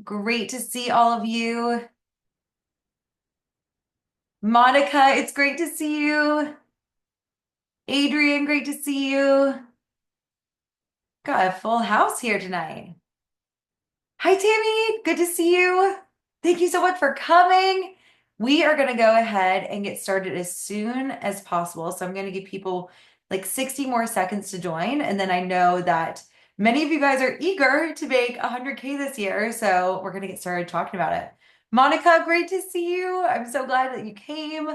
Great to see all of you. Monica, it's great to see you. Adrian, great to see you. Got a full house here tonight. Hi, Tammy. Good to see you. Thank you so much for coming. We are going to go ahead and get started as soon as possible. So I'm going to give people like 60 more seconds to join. And then I know that many of you guys are eager to make 100K this year. So we're going to get started talking about it. Monica, great to see you. I'm so glad that you came.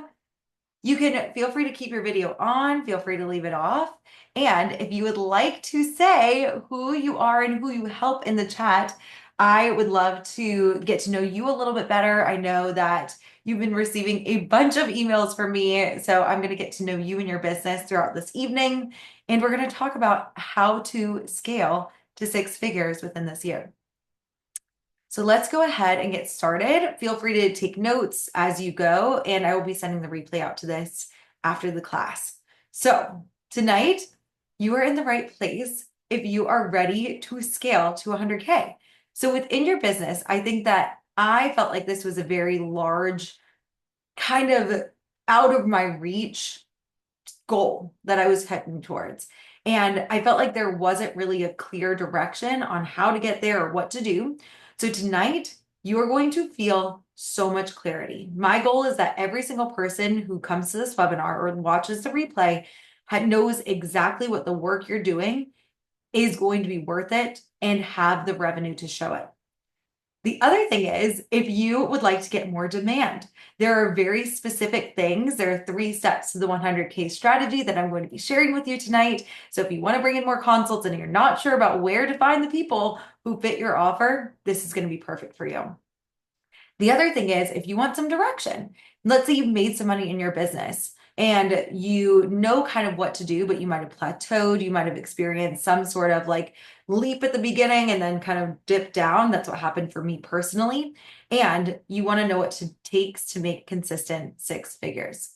You can feel free to keep your video on, feel free to leave it off. And if you would like to say who you are and who you help in the chat, I would love to get to know you a little bit better. I know that you've been receiving a bunch of emails from me, so I'm going to get to know you and your business throughout this evening. And we're going to talk about how to scale to six figures within this year. So let's go ahead and get started. Feel free to take notes as you go, and I will be sending the replay out to this after the class. So tonight, you are in the right place if you are ready to scale to 100K. So within your business, I think that I felt like this was a very large, kind of out of my reach goal that I was heading towards. And I felt like there wasn't really a clear direction on how to get there or what to do. So tonight, you are going to feel so much clarity. My goal is that every single person who comes to this webinar or watches the replay knows exactly what the work you're doing is going to be worth it and have the revenue to show it. The other thing is, if you would like to get more demand, there are very specific things. There are 3 steps to the 100K strategy that I'm going to be sharing with you tonight. So if you want to bring in more consults and you're not sure about where to find the people who fit your offer, this is going to be perfect for you. The other thing is, if you want some direction, let's say you've made some money in your business and you know kind of what to do, but you might have plateaued, you might have experienced some sort of like leap at the beginning and then kind of dip down. That's what happened for me personally. And you want to know what it takes to make consistent 6 figures.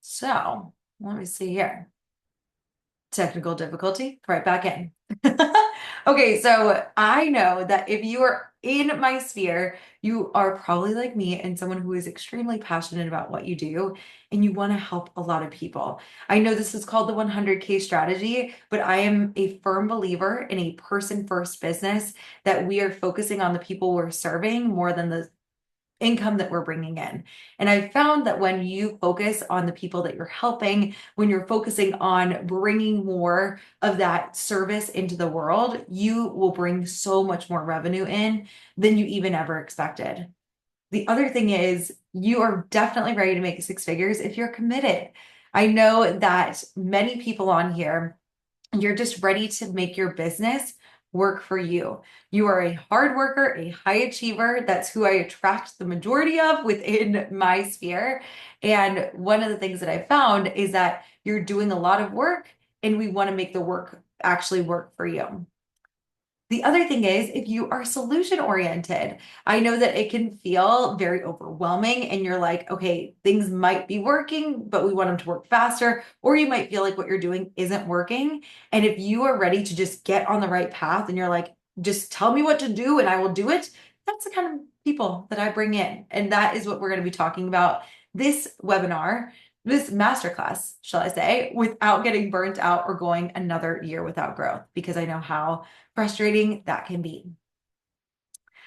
So let me see here. Technical difficulty, right back in. Okay, so I know that if you are in my sphere, you are probably like me and someone who is extremely passionate about what you do and you want to help a lot of people. I know this is called the 100K strategy, but I am a firm believer in a person first business that we are focusing on the people we're serving more than the income that we're bringing in. And I found that when you focus on the people that you're helping, when you're focusing on bringing more of that service into the world, you will bring so much more revenue in than you even ever expected. The other thing is, you are definitely ready to make 6 figures if you're committed. I know that many people on here, you're just ready to make your business work for you. You are a hard worker, a high achiever. That's who I attract the majority of within my sphere. And one of the things that I found is that you're doing a lot of work and we want to make the work actually work for you. The other thing is, if you are solution oriented, I know that it can feel very overwhelming and you're like, okay, things might be working, but we want them to work faster. Or you might feel like what you're doing isn't working. And if you are ready to just get on the right path and you're like, just tell me what to do and I will do it, that's the kind of people that I bring in. And that is what we're going to be talking about this webinar, this masterclass, shall I say, without getting burnt out or going another year without growth, because I know how frustrating that can be.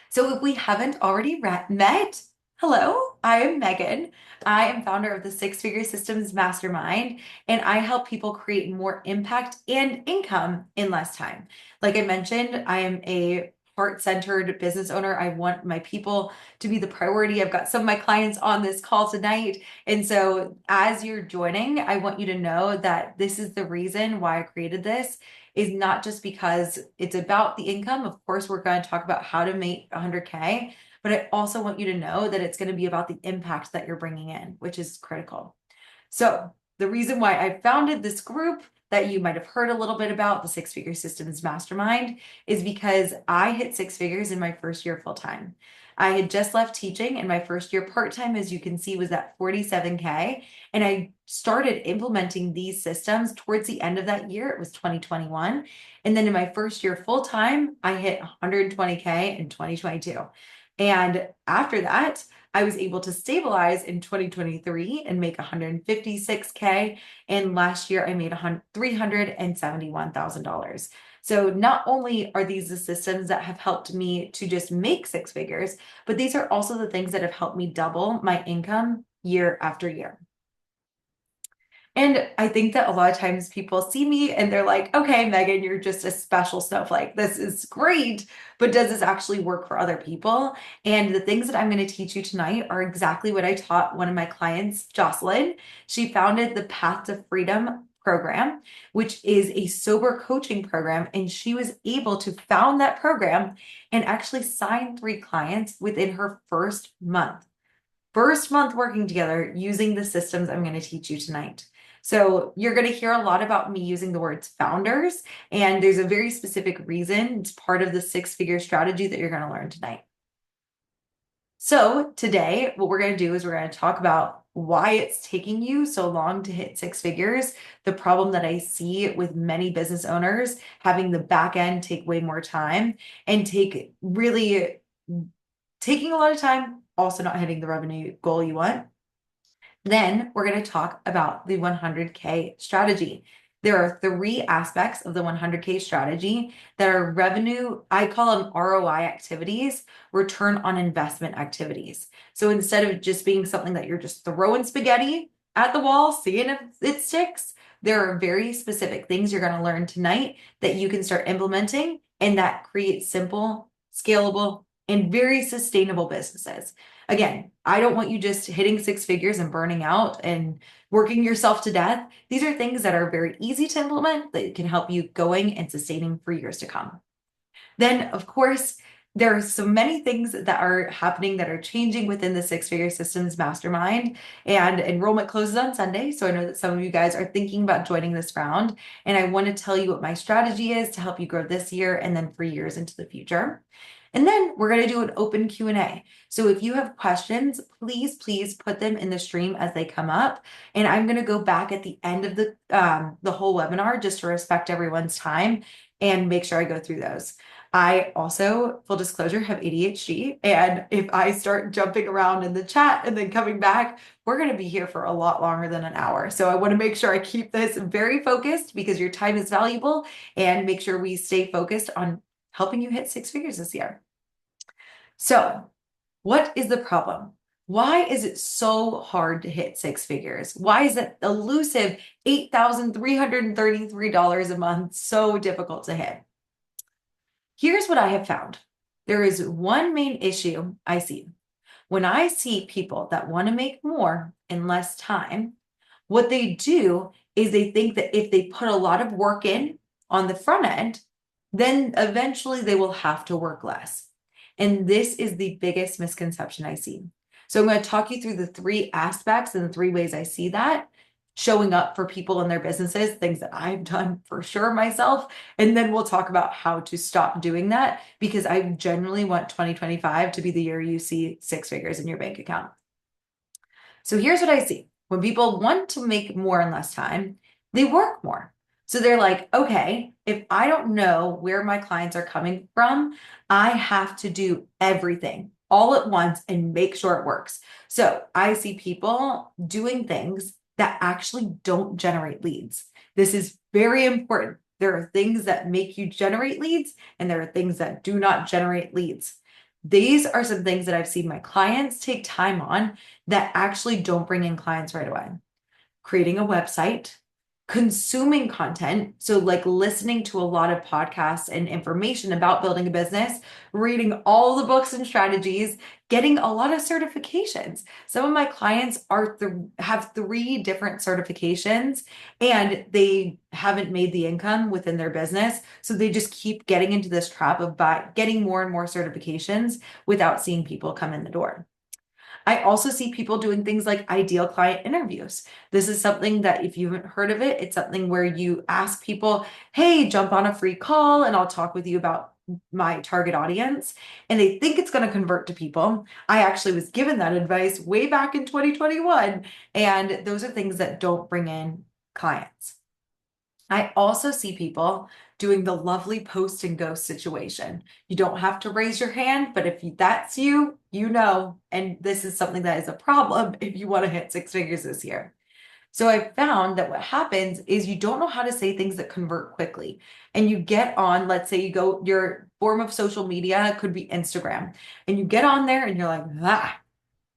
So if we haven't already met, hello, I am Megan. I am founder of the Six Figure Systems Mastermind, and I help people create more impact and income in less time. Like I mentioned, I am a heart-centered business owner. I want my people to be the priority. I've got some of my clients on this call tonight. And so as you're joining, I want you to know that this is the reason why I created this, is not just because it's about the income. Of course, we're going to talk about how to make 100K, but I also want you to know that it's going to be about the impact that you're bringing in, which is critical. So the reason why I founded this group that you might have heard a little bit about, the Six Figure Systems Mastermind, is because I hit six figures in my first year full time. I had just left teaching, and my first year part time, as you can see, was at 47K. And I started implementing these systems towards the end of that year. It was 2021. And then in my first year full time, I hit 120K in 2022. And after that, I was able to stabilize in 2023 and make 156K. And last year I made $371,000. So not only are these the systems that have helped me to just make six figures, but these are also the things that have helped me double my income year after year. And I think that a lot of times people see me and they're like, okay, Megan, you're just a special snowflake. This is great, but does this actually work for other people? And the things that I'm going to teach you tonight are exactly what I taught one of my clients, Jocelyn. She founded the Path to Freedom program, which is a sober coaching program. And she was able to found that program and actually sign 3 clients within her first month. First month working together using the systems I'm going to teach you tonight. So you're going to hear a lot about me using the words founders, and there's a very specific reason. It's part of the six-figure strategy that you're going to learn tonight. So today, what we're going to do is we're going to talk about why it's taking you so long to hit six figures, the problem that I see with many business owners having the back end take way more time and taking a lot of time, also not hitting the revenue goal you want. Then we're going to talk about the 100K strategy. There are 3 aspects of the 100K strategy that are revenue, I call them ROI activities, return on investment activities. So instead of just being something that you're just throwing spaghetti at the wall, seeing if it sticks, there are very specific things you're going to learn tonight that you can start implementing and that create simple, scalable, and very sustainable businesses. Again, I don't want you just hitting six figures and burning out and working yourself to death. These are things that are very easy to implement that can help you going and sustaining for years to come. Then, of course, there are so many things that are happening that are changing within the Six Figure Systems Mastermind, and enrollment closes on Sunday. So I know that some of you guys are thinking about joining this round, and I want to tell you what my strategy is to help you grow this year and then for years into the future. And then we're going to do an open Q&A. So if you have questions, please put them in the stream as they come up. And I'm going to go back at the end of the whole webinar just to respect everyone's time and make sure I go through those. I also, full disclosure, have ADHD. And if I start jumping around in the chat and then coming back, we're going to be here for a lot longer than an hour. So I want to make sure I keep this very focused because your time is valuable, and make sure we stay focused on helping you hit six figures this year. So what is the problem? Why is it so hard to hit six figures? Why is that elusive $8,333 a month so difficult to hit? Here's what I have found. There is one main issue I see. When I see people that want to make more in less time, what they do is they think that if they put a lot of work in on the front end, then eventually they will have to work less. And this is the biggest misconception I see. So I'm going to talk you through the 3 aspects and the 3 ways I see that showing up for people in their businesses, things that I've done for sure myself. And then we'll talk about how to stop doing that, because I generally want 2025 to be the year you see six figures in your bank account. So here's what I see. When people want to make more in less time, they work more. So they're like, okay, if I don't know where my clients are coming from, I have to do everything all at once and make sure it works. So I see people doing things that actually don't generate leads. This is very important. There are things that make you generate leads, and there are things that do not generate leads. These are some things that I've seen my clients take time on that actually don't bring in clients right away. Creating a website, consuming content. So like listening to a lot of podcasts and information about building a business, reading all the books and strategies, getting a lot of certifications. Some of my clients have 3 different certifications, and they haven't made the income within their business. So they just keep getting into this trap of getting more and more certifications without seeing people come in the door. I also see people doing things like ideal client interviews. This is something that if you haven't heard of it, it's something where you ask people, hey, jump on a free call and I'll talk with you about my target audience. And they think it's going to convert to people. I actually was given that advice way back in 2021. And those are things that don't bring in clients. I also see people doing the lovely post and ghost situation. You don't have to raise your hand, but if that's you, you know, and this is something that is a problem if you want to hit six figures this year. So I found that what happens is you don't know how to say things that convert quickly. And you get on, let's say you go, your form of social media could be Instagram, and you get on there and you're like,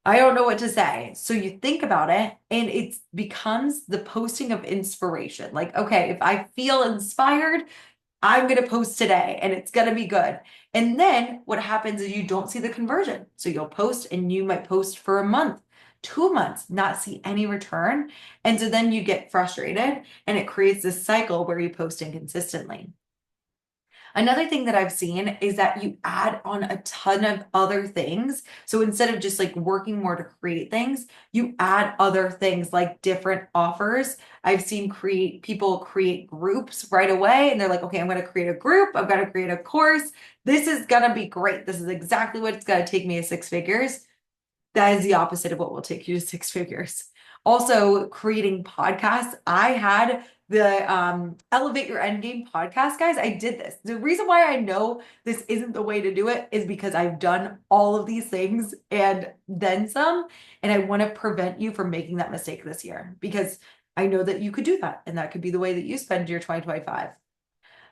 I don't know what to say. So you think about it and it becomes the posting of inspiration. Like, okay, if I feel inspired, I'm going to post today and it's going to be good. And then what happens is you don't see the conversion. So you'll post and you might post for a month, 2 months, not see any return. And so then you get frustrated and it creates this cycle where you post inconsistently. Another thing that I've seen is that you add on a ton of other things. So instead of just like working more to create things, you add other things like different offers. I've seen people create groups right away and they're like, okay, I'm going to create a group. I've got to create a course. This is going to be great. This is exactly what it's going to take me to six figures. That is the opposite of what will take you to six figures. Also, creating podcasts. I had the Elevate Your Endgame podcast, guys. I did this. The reason why I know this isn't the way to do it is because I've done all of these things and then some. And I want to prevent you from making that mistake this year because I know that you could do that. And that could be the way that you spend your 2025.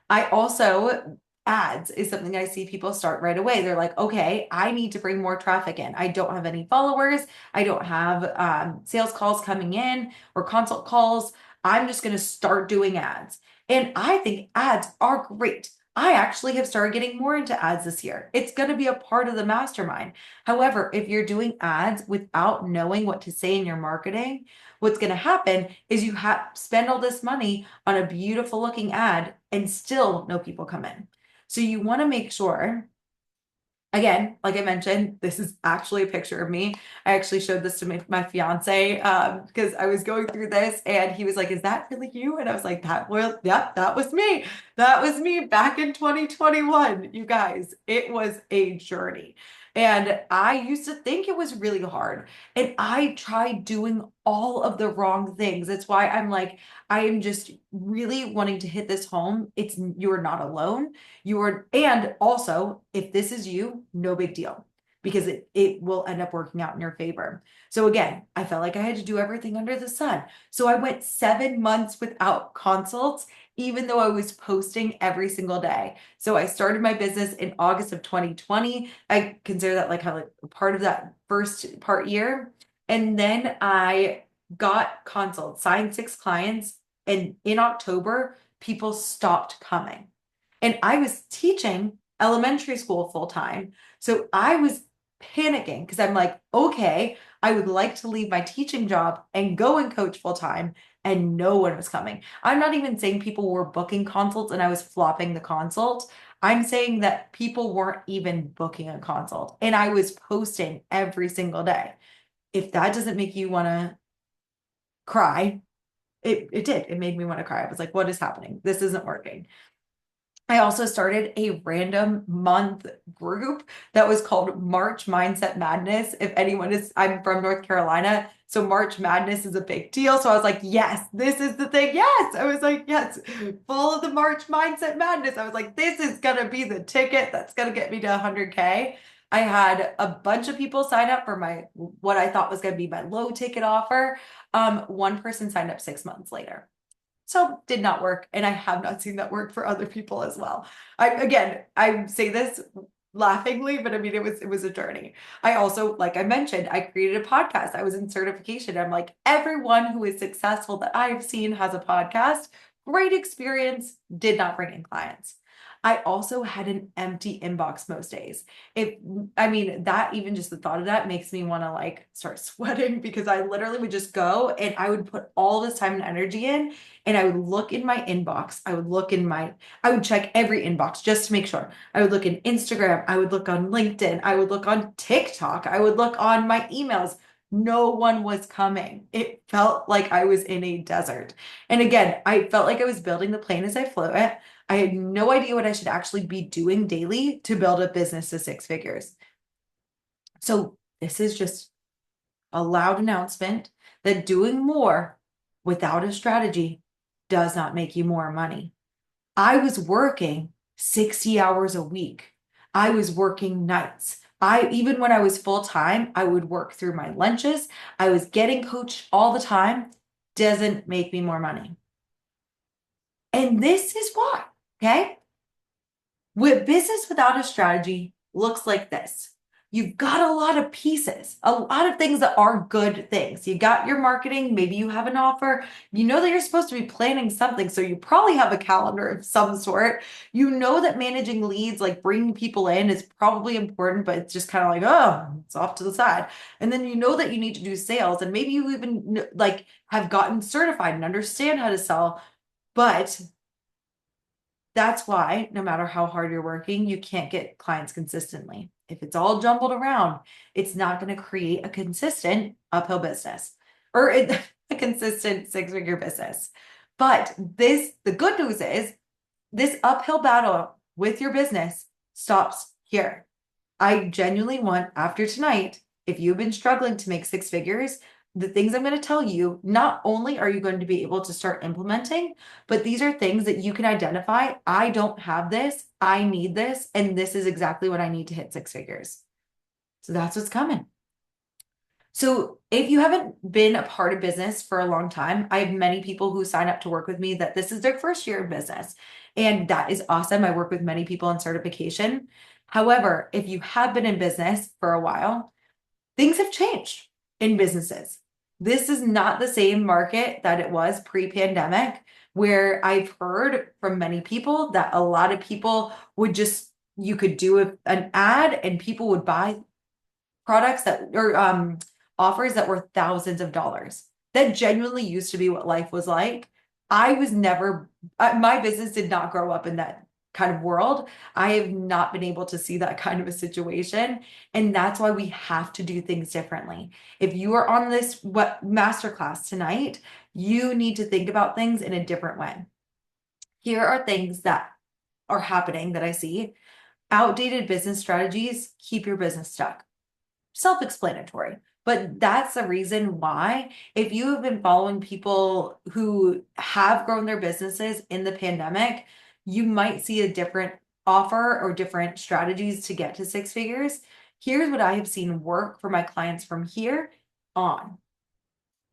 I also, ads is something I see people start right away. They're like, okay, I need to bring more traffic in. I don't have any followers. I don't have sales calls coming in or consult calls. I'm just going to start doing ads. And I think ads are great. I actually have started getting more into ads this year. It's going to be a part of the mastermind. However, if you're doing ads without knowing what to say in your marketing, what's going to happen is you have spend all this money on a beautiful looking ad and still no people come in. So you want to make sure, again, like I mentioned, this is actually a picture of me. I actually showed this to my fiance because I was going through this and he was like, is that really you? And I was like, yep, that was me. That was me back in 2021. You guys, it was a journey. And I used to think it was really hard. And I tried doing all of the wrong things. That's why I'm like, I am just really wanting to hit this home. You're not alone. And also, if this is you, no big deal because it will end up working out in your favor. So again, I felt like I had to do everything under the sun. So I went 7 months without consults, even though I was posting every single day. So I started my business in August of 2020. I consider that like kind of like part of that first part year. And then I got consults, signed 6 clients, and in October, people stopped coming. And I was teaching elementary school full time. So I was panicking because I'm like, okay, I would like to leave my teaching job and go and coach full time. And no one was coming. I'm not even saying people were booking consults and I was flopping the consult. I'm saying that people weren't even booking a consult and I was posting every single day. If that doesn't make you want to cry, it did. It made me want to cry. I was like, what is happening? This isn't working. I also started a random month group that was called March Mindset Madness. If anyone is, I'm from North Carolina, so March Madness is a big deal. So I was like, yes, this is the thing. Yes. I was like, yes, full of the March Mindset Madness. I was like, this is going to be the ticket that's going to get me to 100K. I had a bunch of people sign up for what I thought was going to be my low ticket offer. One person signed up 6 months later. So did not work. And I have not seen that work for other people as well. I say this laughingly, but I mean, it was a journey. I also, like I mentioned, I created a podcast. I was in certification. I'm like, everyone who is successful that I've seen has a podcast. Great experience, did not bring in clients. I also had an empty inbox most days. I mean, that even just the thought of that makes me want to like start sweating because I literally would just go and I would put all this time and energy in and I would look in my inbox. I would check every inbox just to make sure. I would look in Instagram. I would look on LinkedIn. I would look on TikTok. I would look on my emails. No one was coming. It felt like I was in a desert. And again, I felt like I was building the plane as I flew it. I had no idea what I should actually be doing daily to build a business to six figures. So this is just a loud announcement that doing more without a strategy does not make you more money. I was working 60 hours a week. I was working nights. Even when I was full time, I would work through my lunches. I was getting coached all the time. Doesn't make me more money. And this is why, okay? With business without a strategy looks like this. You've got a lot of pieces, a lot of things that are good things. You got your marketing, maybe you have an offer. You know that you're supposed to be planning something, so you probably have a calendar of some sort. You know that managing leads, like bringing people in, is probably important, but it's just kind of like, oh, it's off to the side. And then you know that you need to do sales, and maybe you even like have gotten certified and understand how to sell, but that's why no matter how hard you're working, you can't get clients consistently. If it's all jumbled around, it's not going to create a consistent uphill business or a consistent six-figure business. But the good news is this uphill battle with your business stops here. I genuinely want, after tonight, if you've been struggling to make six figures, the things I'm going to tell you, not only are you going to be able to start implementing, but these are things that you can identify. I don't have this. I need this. And this is exactly what I need to hit six figures. So that's what's coming. So if you haven't been a part of business for a long time, I have many people who sign up to work with me that this is their first year of business. And that is awesome. I work with many people in certification. However, if you have been in business for a while, things have changed in businesses. This is not the same market that it was pre-pandemic, where I've heard from many people that a lot of people would just, you could do an ad and people would buy products that or offers that were thousands of dollars. That genuinely used to be what life was like. I was never, my business did not grow up in that kind of world. I have not been able to see that kind of a situation. And that's why we have to do things differently. If you are on this masterclass tonight, you need to think about things in a different way. Here are things that are happening that I see. Outdated business strategies keep your business stuck. Self-explanatory, but that's the reason why, if you have been following people who have grown their businesses in the pandemic, you might see a different offer or different strategies to get to six figures. Here's what I have seen work for my clients from here on.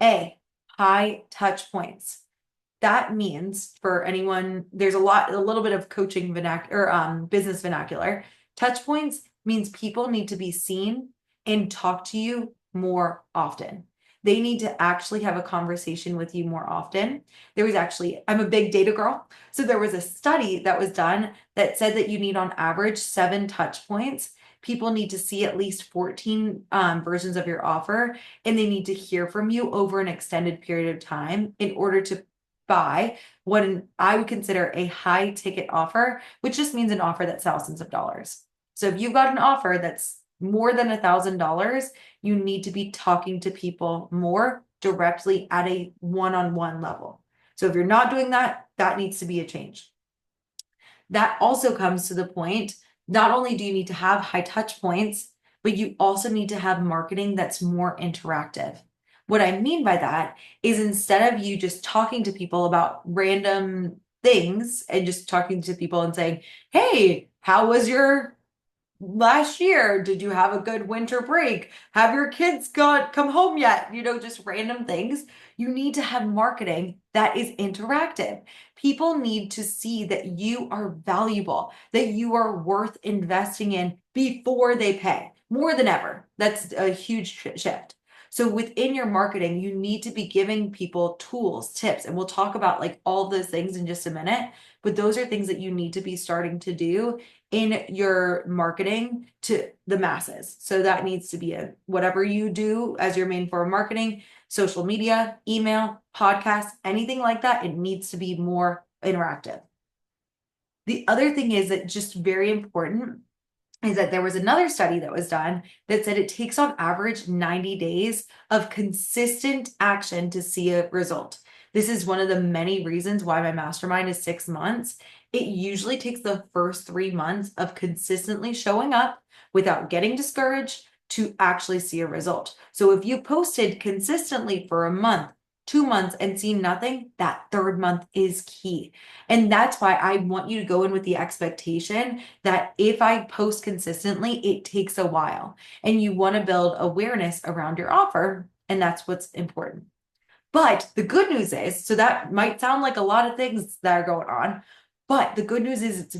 High touch points. That means for anyone, there's a little bit of coaching vernacular or business vernacular. Touch points means people need to be seen and talk to you more often. They need to actually have a conversation with you more often. I'm a big data girl. So there was a study that was done that said that you need on average 7 touch points. People need to see at least 14 versions of your offer, and they need to hear from you over an extended period of time in order to buy what I would consider a high ticket offer, which just means an offer that's thousands of dollars. So if you've got an offer that's more than $1,000, you need to be talking to people more directly at a one-on-one level. So if you're not doing that, that needs to be a change. That also comes to the point, not only do you need to have high touch points, but you also need to have marketing that's more interactive. What I mean by that is instead of you just talking to people about random things and just talking to people and saying, hey, how was your last year? Did you have a good winter break? Have your kids come home yet? Just random things. You need to have marketing that is interactive. People need to see that you are valuable, that you are worth investing in before they pay more than ever. That's a huge shift. So within your marketing, you need to be giving people tools, tips, and we'll talk about like all those things in just a minute. But those are things that you need to be starting to do in your marketing to the masses. So that needs to be whatever you do as your main form of marketing, social media, email, podcasts, anything like that. It needs to be more interactive. The other thing is that just very important is that there was another study that was done that said it takes on average 90 days of consistent action to see a result. This is one of the many reasons why my mastermind is 6 months. It usually takes the first 3 months of consistently showing up without getting discouraged to actually see a result. So if you posted consistently for a month, 2 months, and see nothing, that third month is key. And that's why I want you to go in with the expectation that if I post consistently, it takes a while and you want to build awareness around your offer. And that's what's important. But the good news is, so that might sound like a lot of things that are going on, but the good news is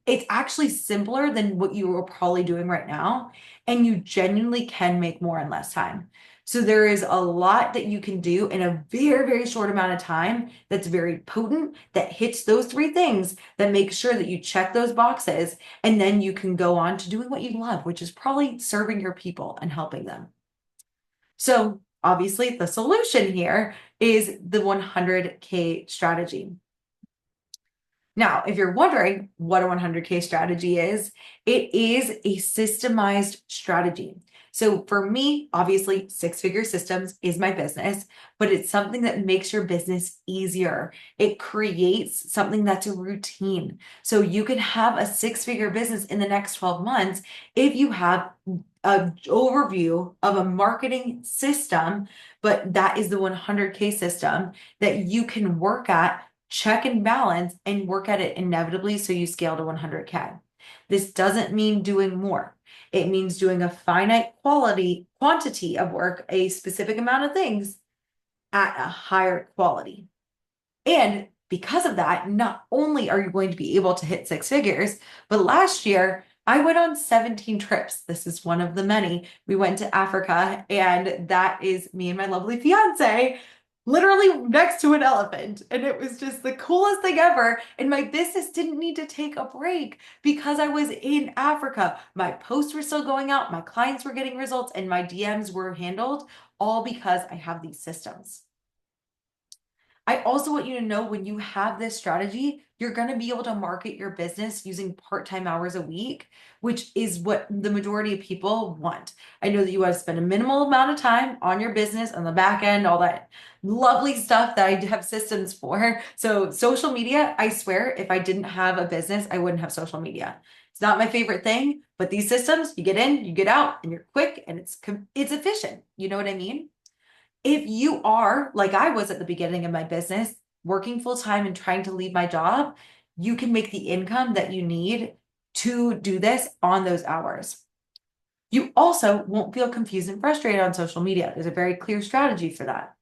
it's actually simpler than what you are probably doing right now. And you genuinely can make more in less time. So there is a lot that you can do in a very, very short amount of time that's very potent, that hits those three things, that makes sure that you check those boxes. And then you can go on to doing what you love, which is probably serving your people and helping them. So obviously the solution here is the 100K strategy. Now, if you're wondering what a 100K strategy is, it is a systemized strategy. So for me, obviously, six-figure systems is my business, but it's something that makes your business easier. It creates something that's a routine. So you can have a six-figure business in the next 12 months if you have an overview of a marketing system, but that is the 100K system that you can work at, check and balance, and work at it inevitably so you scale to 100K. This doesn't mean doing more. It means doing a finite quantity of work, a specific amount of things at a higher quality. And because of that, not only are you going to be able to hit six figures, but last year I went on 17 trips. This is one of the many. We went to Africa, and that is me and my lovely fiance literally next to an elephant. And it was just the coolest thing ever. And my business didn't need to take a break because I was in Africa. My posts were still going out, my clients were getting results, and my DMs were handled, all because I have these systems. I also want you to know when you have this strategy, you're going to be able to market your business using part-time hours a week, which is what the majority of people want. I know that you want to spend a minimal amount of time on your business, on the back end, all that lovely stuff that I have systems for. So social media, I swear, if I didn't have a business, I wouldn't have social media. It's not my favorite thing, but these systems, you get in, you get out, and you're quick and it's efficient. You know what I mean? If you are, like I was at the beginning of my business, working full time and trying to leave my job, you can make the income that you need to do this on those hours. You also won't feel confused and frustrated on social media. There's a very clear strategy for that.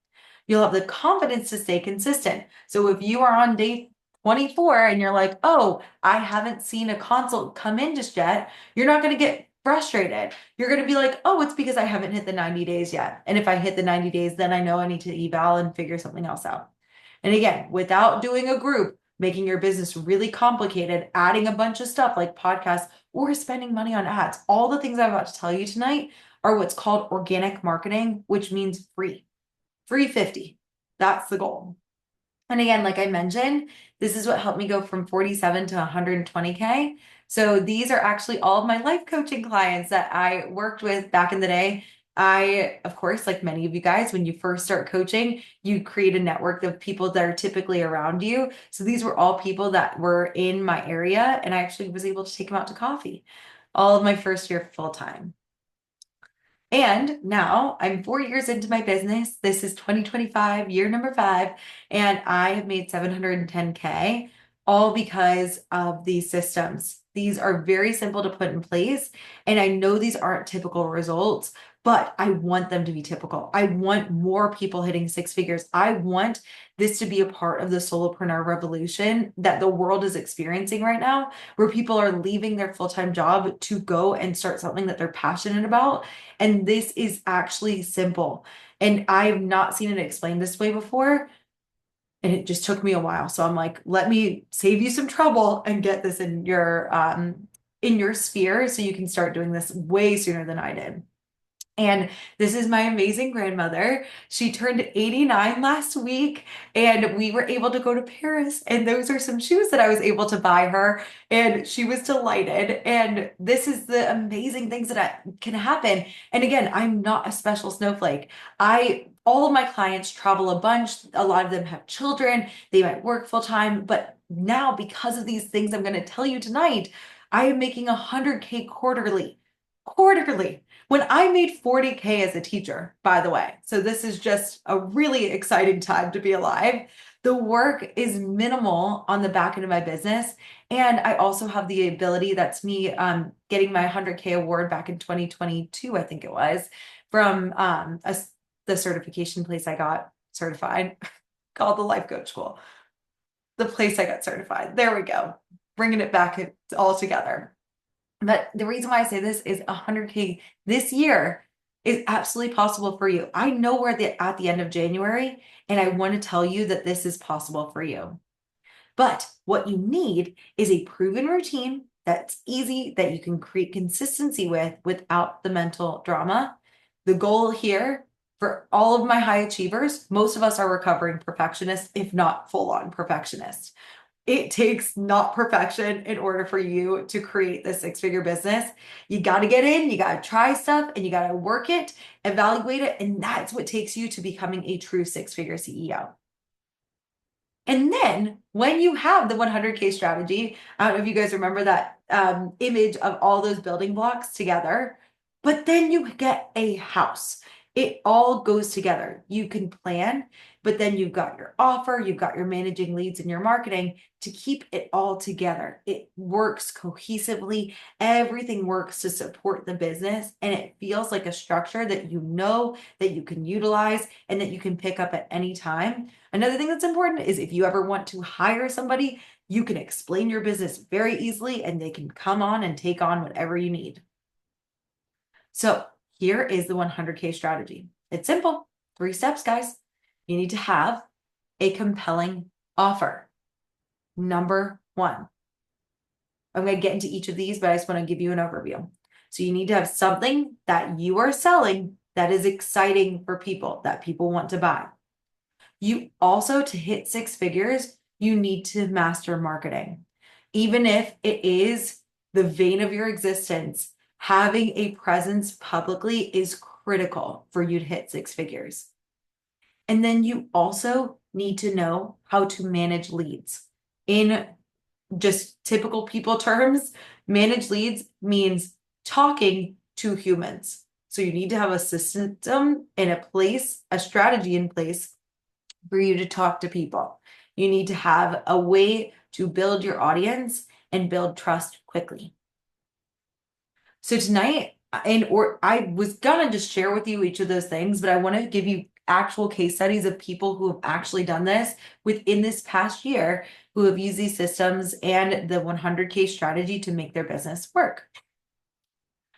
You'll have the confidence to stay consistent. So if you are on day 24 and you're like, oh, I haven't seen a consult come in just yet, you're not going to get frustrated. You're going to be like, oh, it's because I haven't hit the 90 days yet. And if I hit the 90 days, then I know I need to eval and figure something else out. And again, without doing a group, making your business really complicated, adding a bunch of stuff like podcasts or spending money on ads, all the things I'm about to tell you tonight are what's called organic marketing, which means free. Free 50. That's the goal. And again, like I mentioned, this is what helped me go from 47 to 120K. So these are actually all of my life coaching clients that I worked with back in the day. I, of course, like many of you guys, when you first start coaching, you create a network of people that are typically around you. So these were all people that were in my area, and I actually was able to take them out to coffee all of my first year full time. And now I'm 4 years into my business. This is 2025, year number 5, and I have made 710K all because of these systems. These are very simple to put in place. And I know these aren't typical results, but I want them to be typical. I want more people hitting six figures. I want this to be a part of the solopreneur revolution that the world is experiencing right now, where people are leaving their full-time job to go and start something that they're passionate about. And this is actually simple. And I've not seen it explained this way before. And it just took me a while. So I'm like, let me save you some trouble and get this in your sphere so you can start doing this way sooner than I did. And this is my amazing grandmother. She turned 89 last week, and we were able to go to Paris. And those are some shoes that I was able to buy her. And she was delighted. And this is the amazing things can happen. And again, I'm not a special snowflake. All of my clients travel a bunch. A lot of them have children. They might work full time. But now, because of these things I'm going to tell you tonight, I am making 100K quarterly. Quarterly. When I made 40K as a teacher, by the way. So this is just a really exciting time to be alive. The work is minimal on the back end of my business. And I also have the ability, that's me getting my 100K award back in 2022, I think it was, from the certification place I got certified called the Life Coach School. The place I got certified. There we go. Bringing it back all together. But the reason why I say this is 100K this year is absolutely possible for you. I know we're at the end of January, and I want to tell you that this is possible for you. But what you need is a proven routine that's easy, that you can create consistency with without the mental drama. The goal here for all of my high achievers, most of us are recovering perfectionists, if not full-on perfectionists. It takes not perfection in order for you to create this six-figure business. You got to get in, you got to try stuff, and you got to work it, evaluate it, and that's what takes you to becoming a true six-figure CEO. And then when you have the 100K strategy, I don't know if you guys remember that image of all those building blocks together, but then you get a house. It all goes together. You can plan, but then you've got your offer, you've got your managing leads and your marketing to keep it all together. It works cohesively. Everything works to support the business, and it feels like a structure that you know that you can utilize and that you can pick up at any time. Another thing that's important is if you ever want to hire somebody, you can explain your business very easily and they can come on and take on whatever you need. So here is the 100K strategy. It's simple. 3 steps, guys. You need to have a compelling offer. Number 1. I'm going to get into each of these, but I just want to give you an overview. So you need to have something that you are selling that is exciting for people, that people want to buy. You also, to hit 6 figures, you need to master marketing. Even if it is the vein of your existence, having a presence publicly is critical for you to hit 6 figures. And then you also need to know how to manage leads. In just typical people terms, manage leads means talking to humans. So you need to have a system in a place, a strategy in place for you to talk to people. You need to have a way to build your audience and build trust quickly. So tonight, I was gonna just share with you each of those things, but I want to give you actual case studies of people who have actually done this within this past year, who have used these systems and the 100K strategy to make their business work.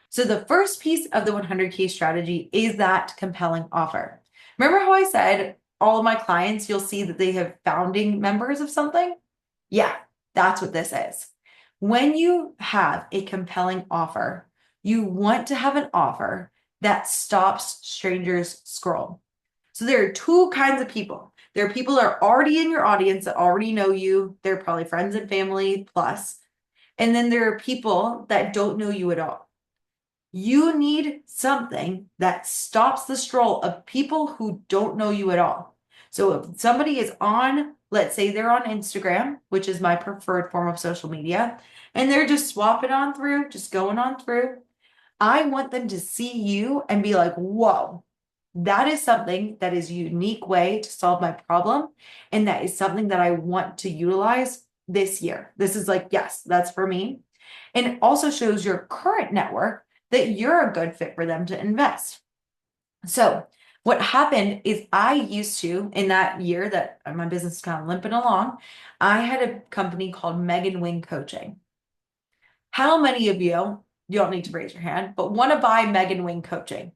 So the first piece of the 100K strategy is that compelling offer. Remember how I said all of my clients, you'll see that they have founding members of something? Yeah, that's what this is. When you have a compelling offer, you want to have an offer that stops strangers scroll. So there are 2 kinds of people. There are people that are already in your audience that already know you. They're probably friends and family plus. And then there are people that don't know you at all. You need something that stops the scroll of people who don't know you at all. So if somebody is on, let's say they're on Instagram, which is my preferred form of social media, and they're just swapping on through, just going on through, I want them to see you and be like, whoa, that is something that is a unique way to solve my problem. And that is something that I want to utilize this year. This is like, yes, that's for me. And it also shows your current network that you're a good fit for them to invest. So what happened is I used to, in that year that my business is kind of limping along, I had a company called Megan Wing Coaching. How many of you don't need to raise your hand, but want to buy Megan Wing Coaching?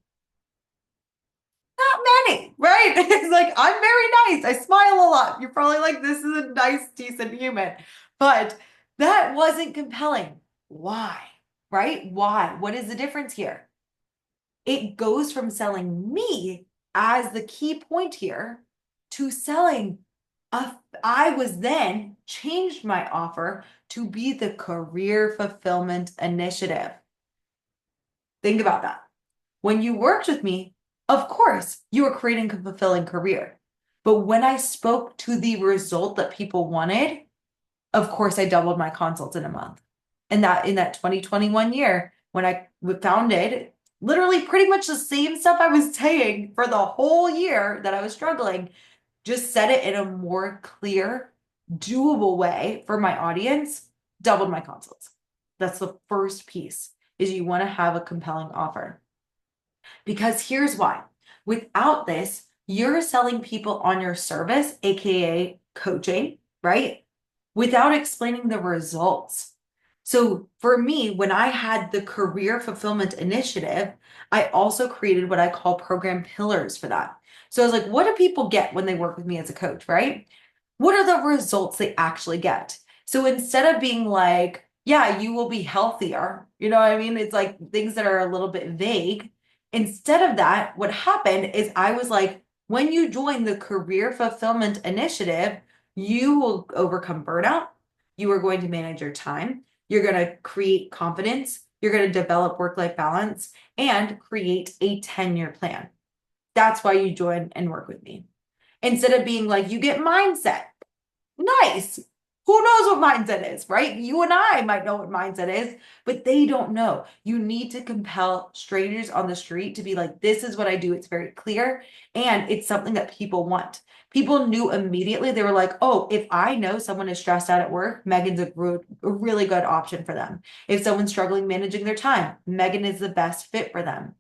Not many, right? It's like, I'm very nice. I smile a lot. You're probably like, this is a nice, decent human. But that wasn't compelling. Why? Right? Why? What is the difference here? It goes from selling me as the key point here to selling a, I was then changed my offer to be the career fulfillment initiative. Think about that. When you worked with me, of course, you were creating a fulfilling career. But when I spoke to the result that people wanted, of course, I doubled my consults in a month. And that in that 2021 year, when I founded, literally pretty much the same stuff I was saying for the whole year that I was struggling, just said it in a more clear, doable way for my audience, doubled my consults. That's the first piece is you want to have a compelling offer. Because here's why. Without this, you're selling people on your service, AKA coaching, right? Without explaining the results. So for me, when I had the career fulfillment initiative, I also created what I call program pillars for that. So I was like, what do people get when they work with me as a coach, right? What are the results they actually get? So instead of being like, yeah, you will be healthier, you know what I mean? It's like things that are a little bit vague. Instead of that, what happened is I was like, when you join the career fulfillment initiative, you will overcome burnout. You are going to manage your time. You're going to create confidence. You're going to develop work-life balance and create a 10-year plan. That's why you join and work with me. Instead of being like, you get mindset. Nice. Who knows what mindset is, right? You and I might know what mindset is, but they don't know. You need to compel strangers on the street to be like, this is what I do. It's very clear. And it's something that people want. People knew immediately. They were like, oh, if I know someone is stressed out at work, Megan's a really good option for them. If someone's struggling managing their time, Megan is the best fit for them.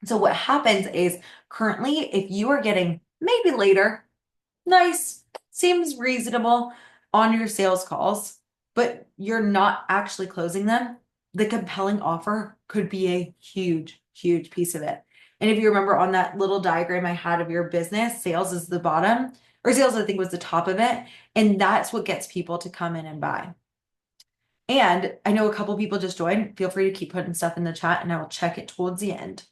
So what happens is currently, if you are getting maybe later, nice, seems reasonable on your sales calls, but you're not actually closing them, the compelling offer could be a huge, huge piece of it. And if you remember on that little diagram I had of your business, sales is the bottom, or sales, I think, was the top of it. And that's what gets people to come in and buy. And I know a couple people just joined. Feel free to keep putting stuff in the chat and I will check it towards the end.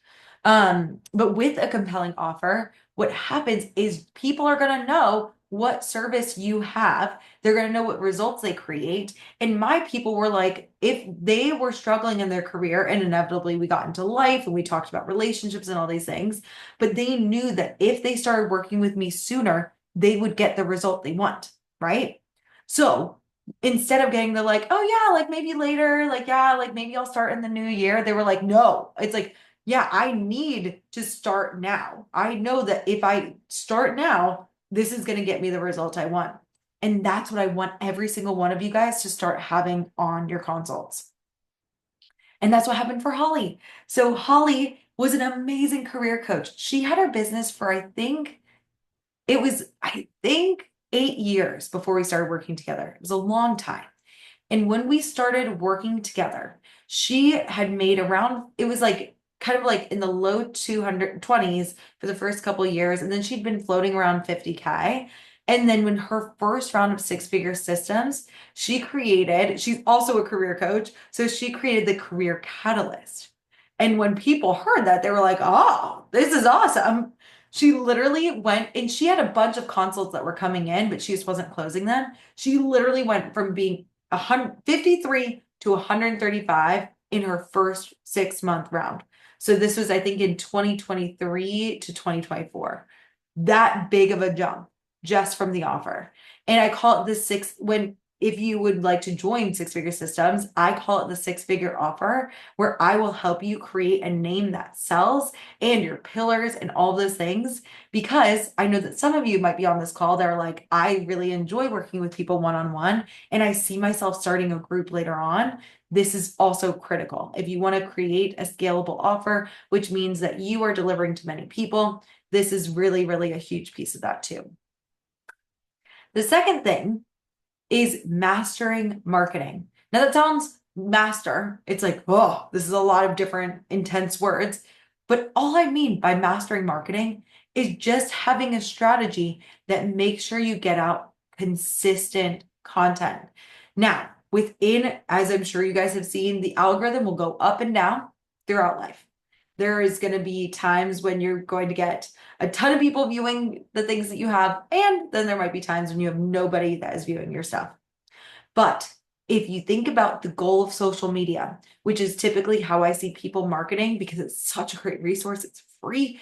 But with a compelling offer, what happens is people are going to know what service you have. They're going to know what results they create. And my people were like, if they were struggling in their career, and inevitably we got into life and we talked about relationships and all these things, but they knew that if they started working with me sooner, they would get the result they want, right? So instead of getting the like, oh yeah, like maybe later, like yeah, like maybe I'll start in the new year, they were like, no, it's like, yeah, I need to start now. I know that if I start now, this is going to get me the result I want. And that's what I want every single one of you guys to start having on your consults. And that's what happened for Holly. So Holly was an amazing career coach. She had her business for, I think 8 years before we started working together. It was a long time. And when we started working together, she had made around, it was like kind of like in the low 220s for the first couple of years. And then she'd been floating around 50K. And then when her first round of six-figure systems, she's also a career coach. So she created the Career Catalyst. And when people heard that, they were like, oh, this is awesome. She literally went and she had a bunch of consults that were coming in, but she just wasn't closing them. She literally went from being 153 to 135 in her first 6-month round. So this was, I think, in 2023 to 2024. That big of a jump just from the offer. And I call it if you would like to join Six Figure Systems, I call it the 6-figure offer, where I will help you create a name that sells and your pillars and all those things. Because I know that some of you might be on this call that are like, I really enjoy working with people one-on-one, and I see myself starting a group later on. this is also critical. If you want to create a scalable offer, which means that you are delivering to many people, this is really, really a huge piece of that too. The second thing is mastering marketing. Now that sounds master. It's like, oh, this is a lot of different intense words. But all I mean by mastering marketing is just having a strategy that makes sure you get out consistent content. Now, within, as I'm sure you guys have seen, the algorithm will go up and down throughout life. There is going to be times when you're going to get a ton of people viewing the things that you have, and then there might be times when you have nobody that is viewing your stuff. But if you think about the goal of social media, which is typically how I see people marketing because it's such a great resource, it's free.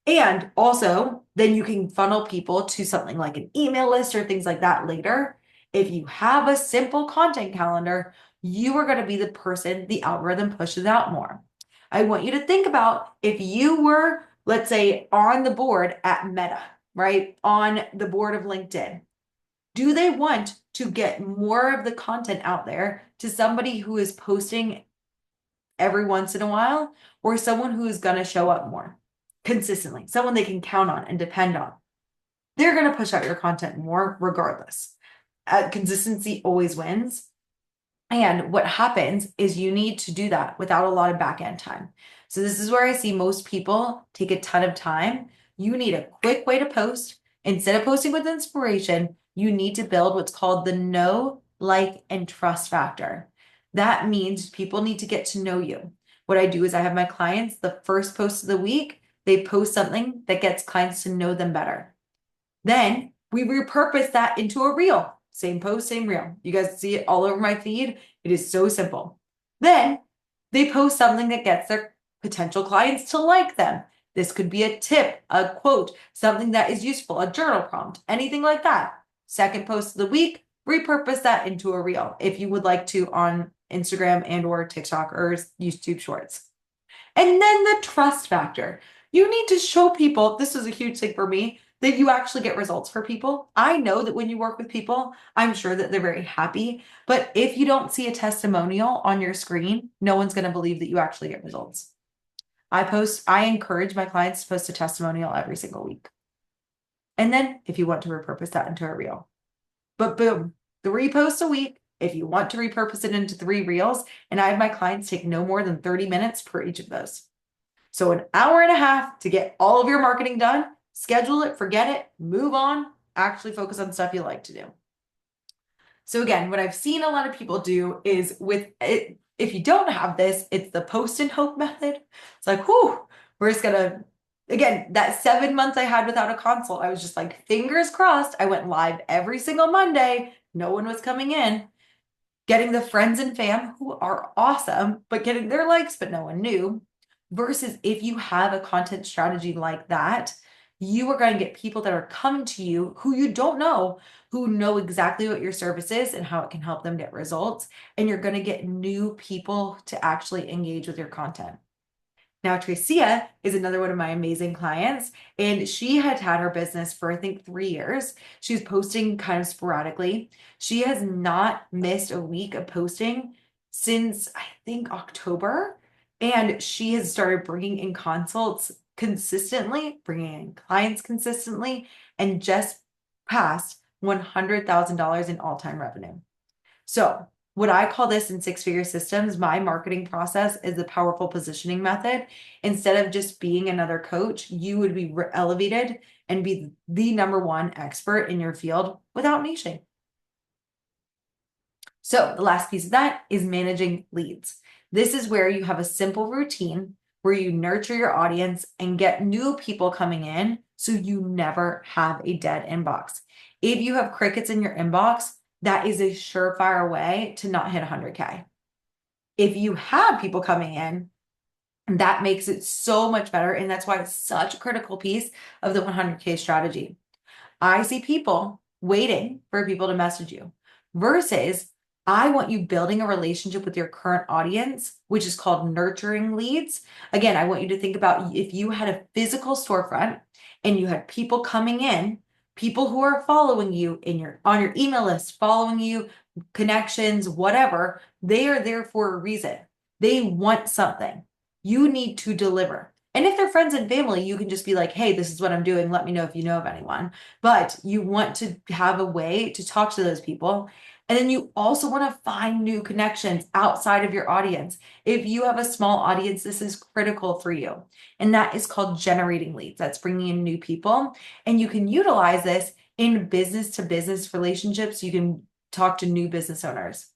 And also, then you can funnel people to something like an email list or things like that later. If you have a simple content calendar, you are going to be the person the algorithm pushes out more. I want you to think about if you were, let's say, on the board at Meta, right? On the board of LinkedIn. Do they want to get more of the content out there to somebody who is posting every once in a while, or someone who is going to show up more consistently, someone they can count on and depend on? They're going to push out your content more regardless. Consistency always wins. And what happens is you need to do that without a lot of back end time. So this is where I see most people take a ton of time. You need a quick way to post. Instead of posting with inspiration, you need to build what's called the know, like, and trust factor. That means people need to get to know you. What I do is I have my clients, the first post of the week, they post something that gets clients to know them better. Then we repurpose that into a reel. Same post, same reel. You guys see it all over my feed. It is so simple. Then they post something that gets their potential clients to like them. This could be a tip, a quote, something that is useful, a journal prompt, anything like that. Second post of the week, repurpose that into a reel if you would like to on Instagram and or TikTok or YouTube Shorts. And then the trust factor. You need to show people, this is a huge thing for me, that you actually get results for people. I know that when you work with people, I'm sure that they're very happy. But if you don't see a testimonial on your screen, no one's going to believe that you actually get results. I encourage my clients to post a testimonial every single week. And then if you want to repurpose that into a reel. But boom, 3 posts a week. If you want to repurpose it into 3 reels, and I have my clients take no more than 30 minutes per each of those. So an hour and a half to get all of your marketing done, schedule it, forget it, move on, actually focus on stuff you like to do. So again, what I've seen a lot of people do is with it, if you don't have this, it's the post and hope method. It's like, whew, we're just gonna, again, that 7 months I had without a consult, I was just like, fingers crossed. I went live every single Monday. No one was coming in. Getting the friends and fam who are awesome, but getting their likes, but no one knew. Versus if you have a content strategy like that, you are going to get people that are coming to you who you don't know, who know exactly what your service is and how it can help them get results. And you're going to get new people to actually engage with your content. Now, Tricia is another one of my amazing clients, and she had her business for, I think, 3 years. She was posting kind of sporadically. She has not missed a week of posting since, I think, October. And she has started bringing in consults consistently, bringing in clients consistently, and just passed $100,000 in all-time revenue. So what I call this in 6-figure systems, my marketing process is the powerful positioning method. Instead of just being another coach, you would be elevated and be the #1 expert in your field without niching. So the last piece of that is managing leads. This is where you have a simple routine where you nurture your audience and get new people coming in so you never have a dead inbox. If you have crickets in your inbox, that is a surefire way to not hit 100K. If you have people coming in, that makes it so much better. And that's why it's such a critical piece of the 100K strategy. I see people waiting for people to message you versus I want you building a relationship with your current audience, which is called nurturing leads. Again, I want you to think about if you had a physical storefront and you had people coming in, people who are following you on your email list, following you, connections, whatever, they are there for a reason. They want something. You need to deliver. And if they're friends and family, you can just be like, hey, this is what I'm doing. Let me know if you know of anyone. But you want to have a way to talk to those people. And then you also want to find new connections outside of your audience. If you have a small audience, this is critical for you. And that is called generating leads. That's bringing in new people. And you can utilize this in business to business relationships. You can talk to new business owners.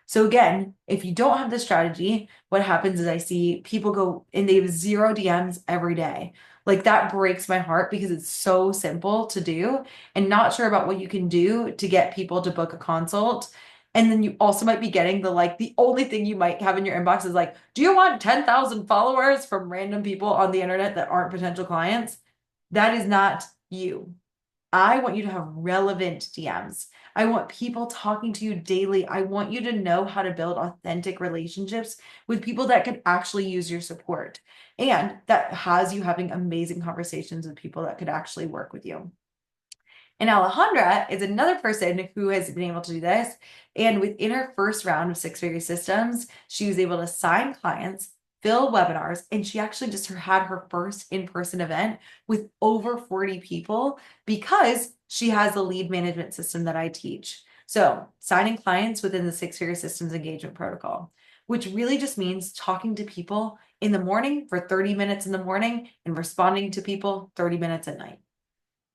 So again, if you don't have the strategy, what happens is I see people go and they have 0 DMs every day. Like that breaks my heart because it's so simple to do and not sure about what you can do to get people to book a consult. And then you also might be getting the only thing you might have in your inbox is like, do you want 10,000 followers from random people on the internet that aren't potential clients? That is not you. I want you to have relevant DMs. I want people talking to you daily. I want you to know how to build authentic relationships with people that could actually use your support and that has you having amazing conversations with people that could actually work with you. And Alejandra is another person who has been able to do this. And within her first round of six-figure systems, she was able to sign clients, fill webinars, and she actually just had her first in-person event with over 40 people because she has the lead management system that I teach. So signing clients within the six-figure systems engagement protocol, which really just means talking to people in the morning for 30 minutes in the morning and responding to people 30 minutes at night.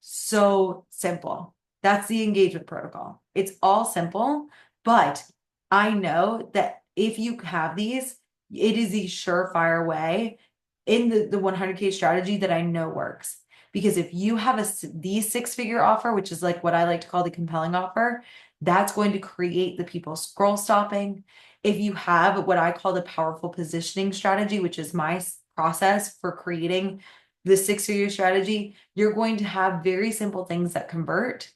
So simple. That's the engagement protocol. It's all simple, but I know that if you have these, it is the surefire way in the 100K strategy that I know works. Because if you have the six-figure offer, which is like what I like to call the compelling offer, that's going to create the people scroll stopping. If you have what I call the powerful positioning strategy, which is my process for creating the six-figure strategy, you're going to have very simple things that convert.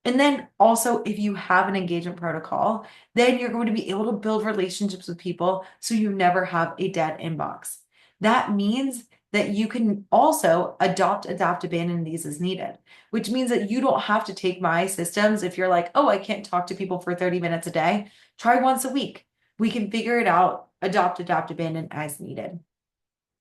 And then also, if you have an engagement protocol, then you're going to be able to build relationships with people so you never have a dead inbox. That means that you can also adopt, adapt, abandon these as needed, which means that you don't have to take my systems. If you're like, oh, I can't talk to people for 30 minutes a day, try once a week. We can figure it out, adopt, adapt, abandon as needed.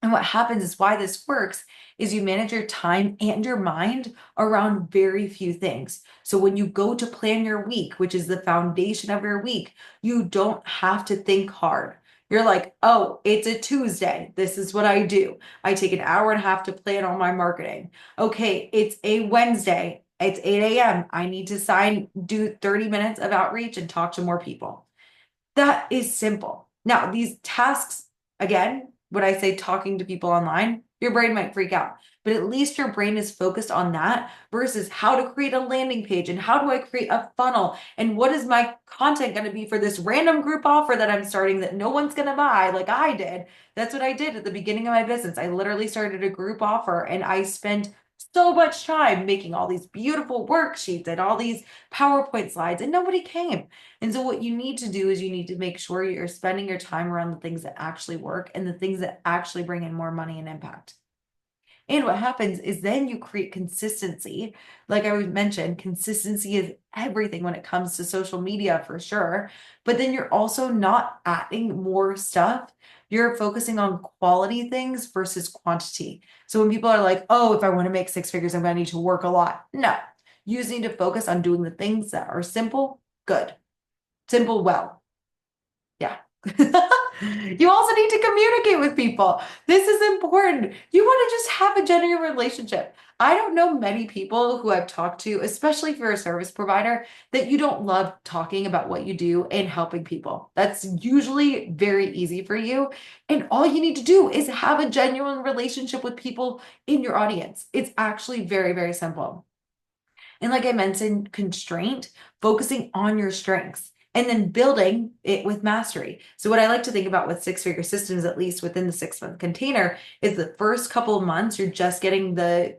And what happens is why this works is you manage your time and your mind around very few things. So when you go to plan your week, which is the foundation of your week, you don't have to think hard. You're like, oh, it's a Tuesday. This is what I do. I take an hour and a half to plan all my marketing. Okay, it's a Wednesday. It's 8 a.m. I need to do 30 minutes of outreach and talk to more people. That is simple. Now, these tasks, again, when I say talking to people online, your brain might freak out, but at least your brain is focused on that versus how to create a landing page and how do I create a funnel and what is my content going to be for this random group offer that I'm starting that no one's going to buy like I did. That's what I did at the beginning of my business. I literally started a group offer and I spent so much time making all these beautiful worksheets and all these PowerPoint slides and nobody came. And so what you need to do is you need to make sure you're spending your time around the things that actually work and the things that actually bring in more money and impact. And what happens is then you create consistency. Like I mentioned, consistency is everything when it comes to social media for sure. But then you're also not adding more stuff. You're focusing on quality things versus quantity. So when people are like, oh, if I want to make six figures, I'm going to need to work a lot. No, you just need to focus on doing the things that are simple, good, simple, well. Yeah. You also need to communicate with people. This is important. You want to just have a genuine relationship. I don't know many people who I've talked to, especially if you're a service provider, that you don't love talking about what you do and helping people. That's usually very easy for you. And all you need to do is have a genuine relationship with people in your audience. It's actually very, very simple. And like I mentioned, constraint, focusing on your strengths and then building it with mastery. So what I like to think about with six-figure systems, at least within the 6-month container, is the first couple of months, you're just getting a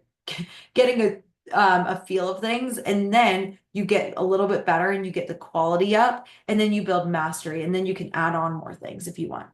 feel of things. And then you get a little bit better and you get the quality up and then you build mastery and then you can add on more things if you want.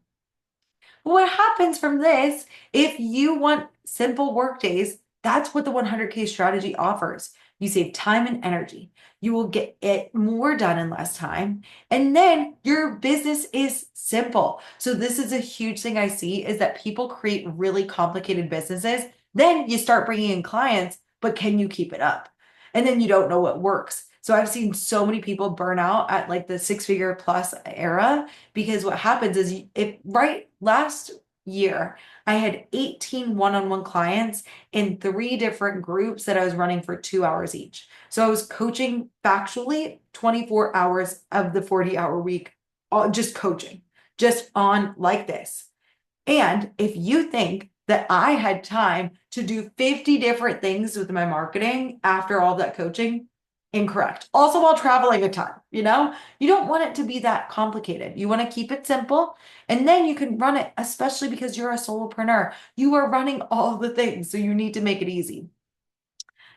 What happens from this, if you want simple work days, that's what the 100K strategy offers. You save time and energy. You will get it more done in less time. And then your business is simple. So this is a huge thing I see is that people create really complicated businesses. Then you start bringing in clients, but can you keep it up? And then you don't know what works. So I've seen so many people burn out at like the six-figure plus era because what happens is it right last year, I had 18 one-on-one clients in three different groups that I was running for 2 hours each. So I was coaching factually 24 hours of the 40-hour week, just coaching, just on like this. And if you think that I had time to do 50 different things with my marketing after all that coaching, incorrect. Also, while traveling a ton, you don't want it to be that complicated. You want to keep it simple and then you can run it, especially because you're a solopreneur. You are running all the things, so you need to make it easy.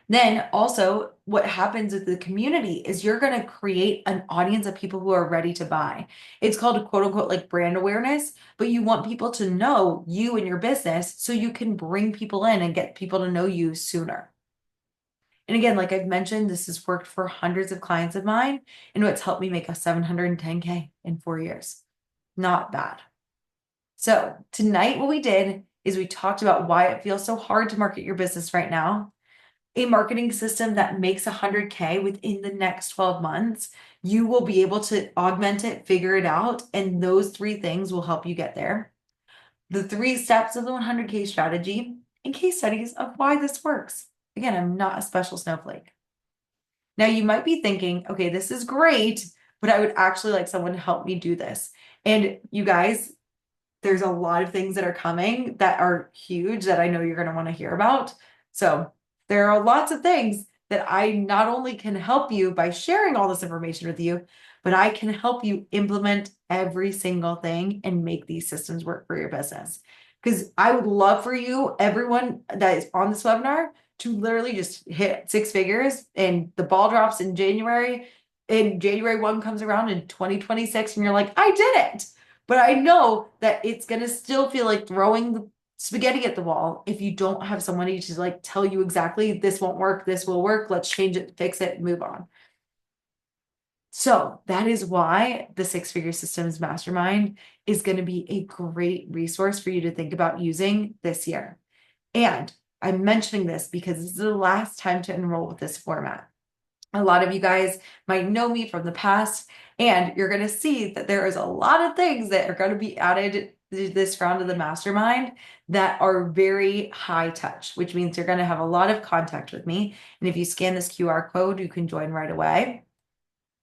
Then also what happens with the community is you're going to create an audience of people who are ready to buy. It's called quote unquote like brand awareness, but you want people to know you and your business so you can bring people in and get people to know you sooner. And again, like I've mentioned, this has worked for hundreds of clients of mine and it's helped me make a 710K in 4 years. Not bad. So tonight, what we did is we talked about why it feels so hard to market your business right now, a marketing system that makes 100K within the next 12 months, you will be able to augment it, figure it out, and those three things will help you get there. The 3 steps of the 100K strategy and case studies of why this works. Again, I'm not a special snowflake. Now, you might be thinking, okay, this is great, but I would actually like someone to help me do this. And you guys, there's a lot of things that are coming that are huge that I know you're going to want to hear about. So there are lots of things that I not only can help you by sharing all this information with you, but I can help you implement every single thing and make these systems work for your business. Because I would love for you, everyone that is on this webinar, to literally just hit 6 figures and the ball drops in January and January 1 comes around in 2026 and you're like, I did it. But I know that it's going to still feel like throwing the spaghetti at the wall if you don't have somebody to like tell you exactly this won't work, this will work, let's change it, fix it, move on. So that is why the Six-Figure Systems Mastermind is going to be a great resource for you to think about using this year. And I'm mentioning this because this is the last time to enroll with this format. A lot of you guys might know me from the past, and you're going to see that there is a lot of things that are going to be added to this round of the mastermind that are very high touch, which means you're going to have a lot of contact with me. And if you scan this QR code, you can join right away.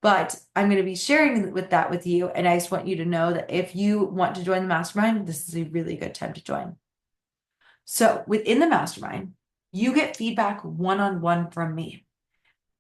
But I'm going to be sharing with you. And I just want you to know that if you want to join the mastermind, this is a really good time to join. So within the mastermind, you get feedback one-on-one from me.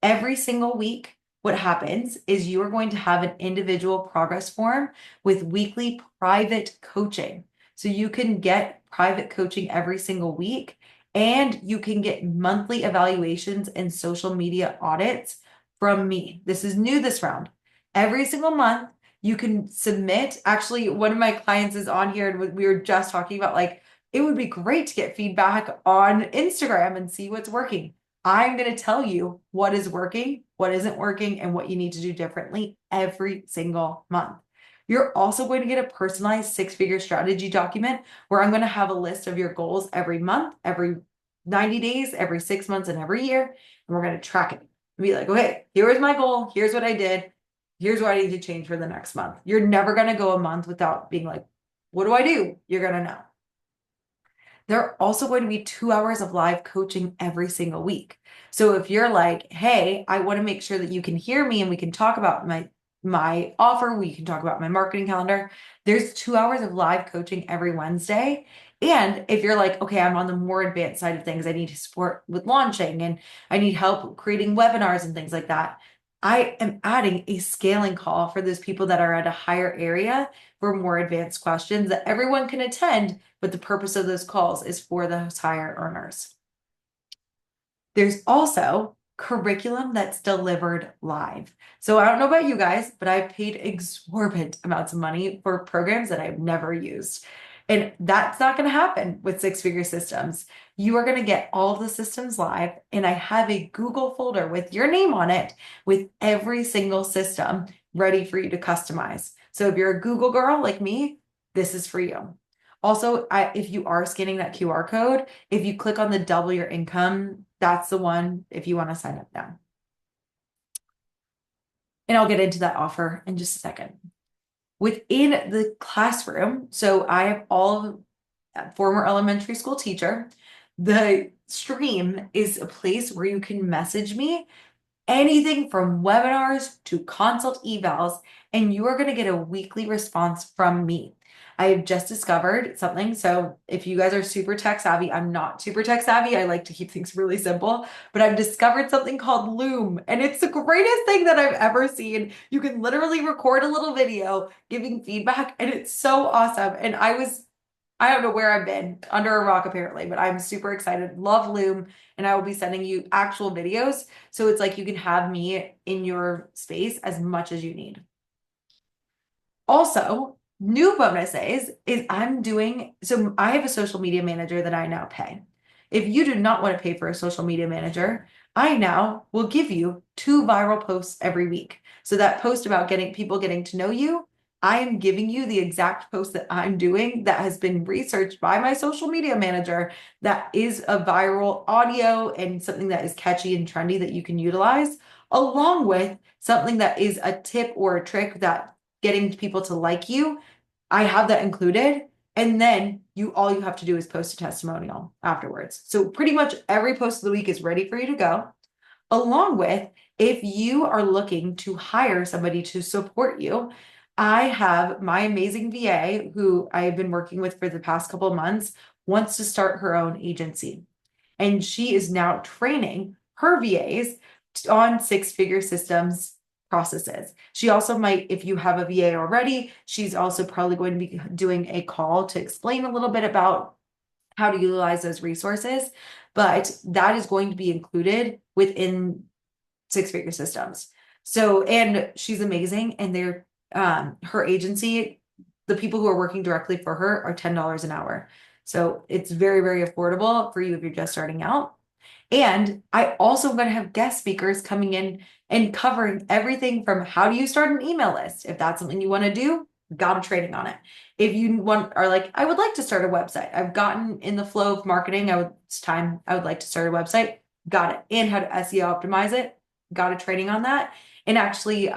Every single week, what happens is you are going to have an individual progress form with weekly private coaching. So you can get private coaching every single week, and you can get monthly evaluations and social media audits from me. This is new this round. Every single month, you can submit. Actually, one of my clients is on here, and we were just talking about like, it would be great to get feedback on Instagram and see what's working. I'm going to tell you what is working, what isn't working, and what you need to do differently every single month. You're also going to get a personalized 6-figure strategy document where I'm going to have a list of your goals every month, every 90 days, every 6 months, and every year. And we're going to track it and be like, okay, here is my goal. Here's what I did. Here's what I need to change for the next month. You're never going to go a month without being like, what do I do? You're going to know. There are also going to be 2 hours of live coaching every single week. So if you're like, hey, I want to make sure that you can hear me and we can talk about my offer, we can talk about my marketing calendar, there's 2 hours of live coaching every Wednesday. And if you're like, okay, I'm on the more advanced side of things, I need support with launching and I need help creating webinars and things like that, I am adding a scaling call for those people that are at a higher area for more advanced questions that everyone can attend, but the purpose of those calls is for those higher earners. There's also curriculum that's delivered live. So I don't know about you guys, but I've paid exorbitant amounts of money for programs that I've never used. And that's not going to happen with six figure systems. You are going to get all the systems live, and I have a Google folder with your name on it with every single system ready for you to customize. So if you're a Google girl like me, this is for you. Also, if you are scanning that QR code, if you click on the double your income, that's the one if you want to sign up now. And I'll get into that offer in just a second. Within the classroom, so I have all former elementary school teacher. The stream is a place where you can message me anything from webinars to consult evals, and you are going to get a weekly response from me. I have just discovered something. So if you guys are super tech savvy, I'm not super tech savvy. I like to keep things really simple, but I've discovered something called Loom, and it's the greatest thing that I've ever seen. You can literally record a little video giving feedback, and it's so awesome. And I don't know where I've been, under a rock apparently, but I'm super excited. Love Loom, and I will be sending you actual videos. So it's like you can have me in your space as much as you need. Also, new bonus is so I have a social media manager that I now pay. If you do not want to pay for a social media manager, I now will give you 2 viral posts every week. So that post about getting to know you, I am giving you the exact post that I'm doing that has been researched by my social media manager that is a viral audio and something that is catchy and trendy that you can utilize, along with something that is a tip or a trick that getting people to like you. I have that included. And then all you have to do is post a testimonial afterwards. So pretty much every post of the week is ready for you to go. Along with, if you are looking to hire somebody to support you, I have my amazing VA who I've been working with for the past couple of months wants to start her own agency. And she is now training her VAs on six-figure systems processes. She also might, if you have a VA already, she's also probably going to be doing a call to explain a little bit about how to utilize those resources. But that is going to be included within six-figure systems. So, and she's amazing. And her agency, the people who are working directly for her are $10 an hour. So it's very, very affordable for you if you're just starting out. And I also am going to have guest speakers coming in and covering everything from how do you start an email list? If that's something you want to do, got a training on it. If you are like, I would like to start a website. I've gotten in the flow of marketing. It's time I would like to start a website. Got it. And how to SEO optimize it. Got a training on that. And actually,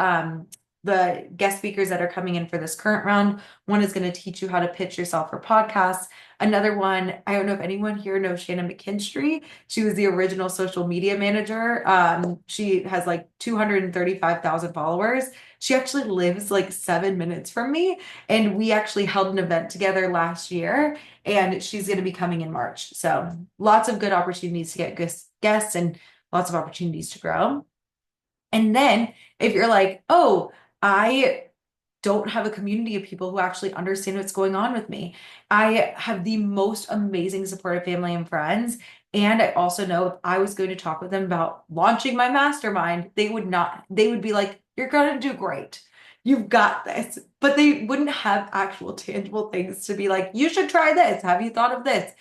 the guest speakers that are coming in for this current round, one is going to teach you how to pitch yourself for podcasts. Another one, I don't know if anyone here knows Shannon McKinstry. She was the original social media manager. She has like 235,000 followers. She actually lives like 7 minutes from me. And we actually held an event together last year, and she's going to be coming in March. So lots of good opportunities to get guests and lots of opportunities to grow. And then if you're like, oh, I don't have a community of people who actually understand what's going on with me. I have the most amazing supportive family and friends. And I also know if I was going to talk with them about launching my mastermind, they would be like, you're going to do great. You've got this. But they wouldn't have actual tangible things to be like, you should try this. Have you thought of this?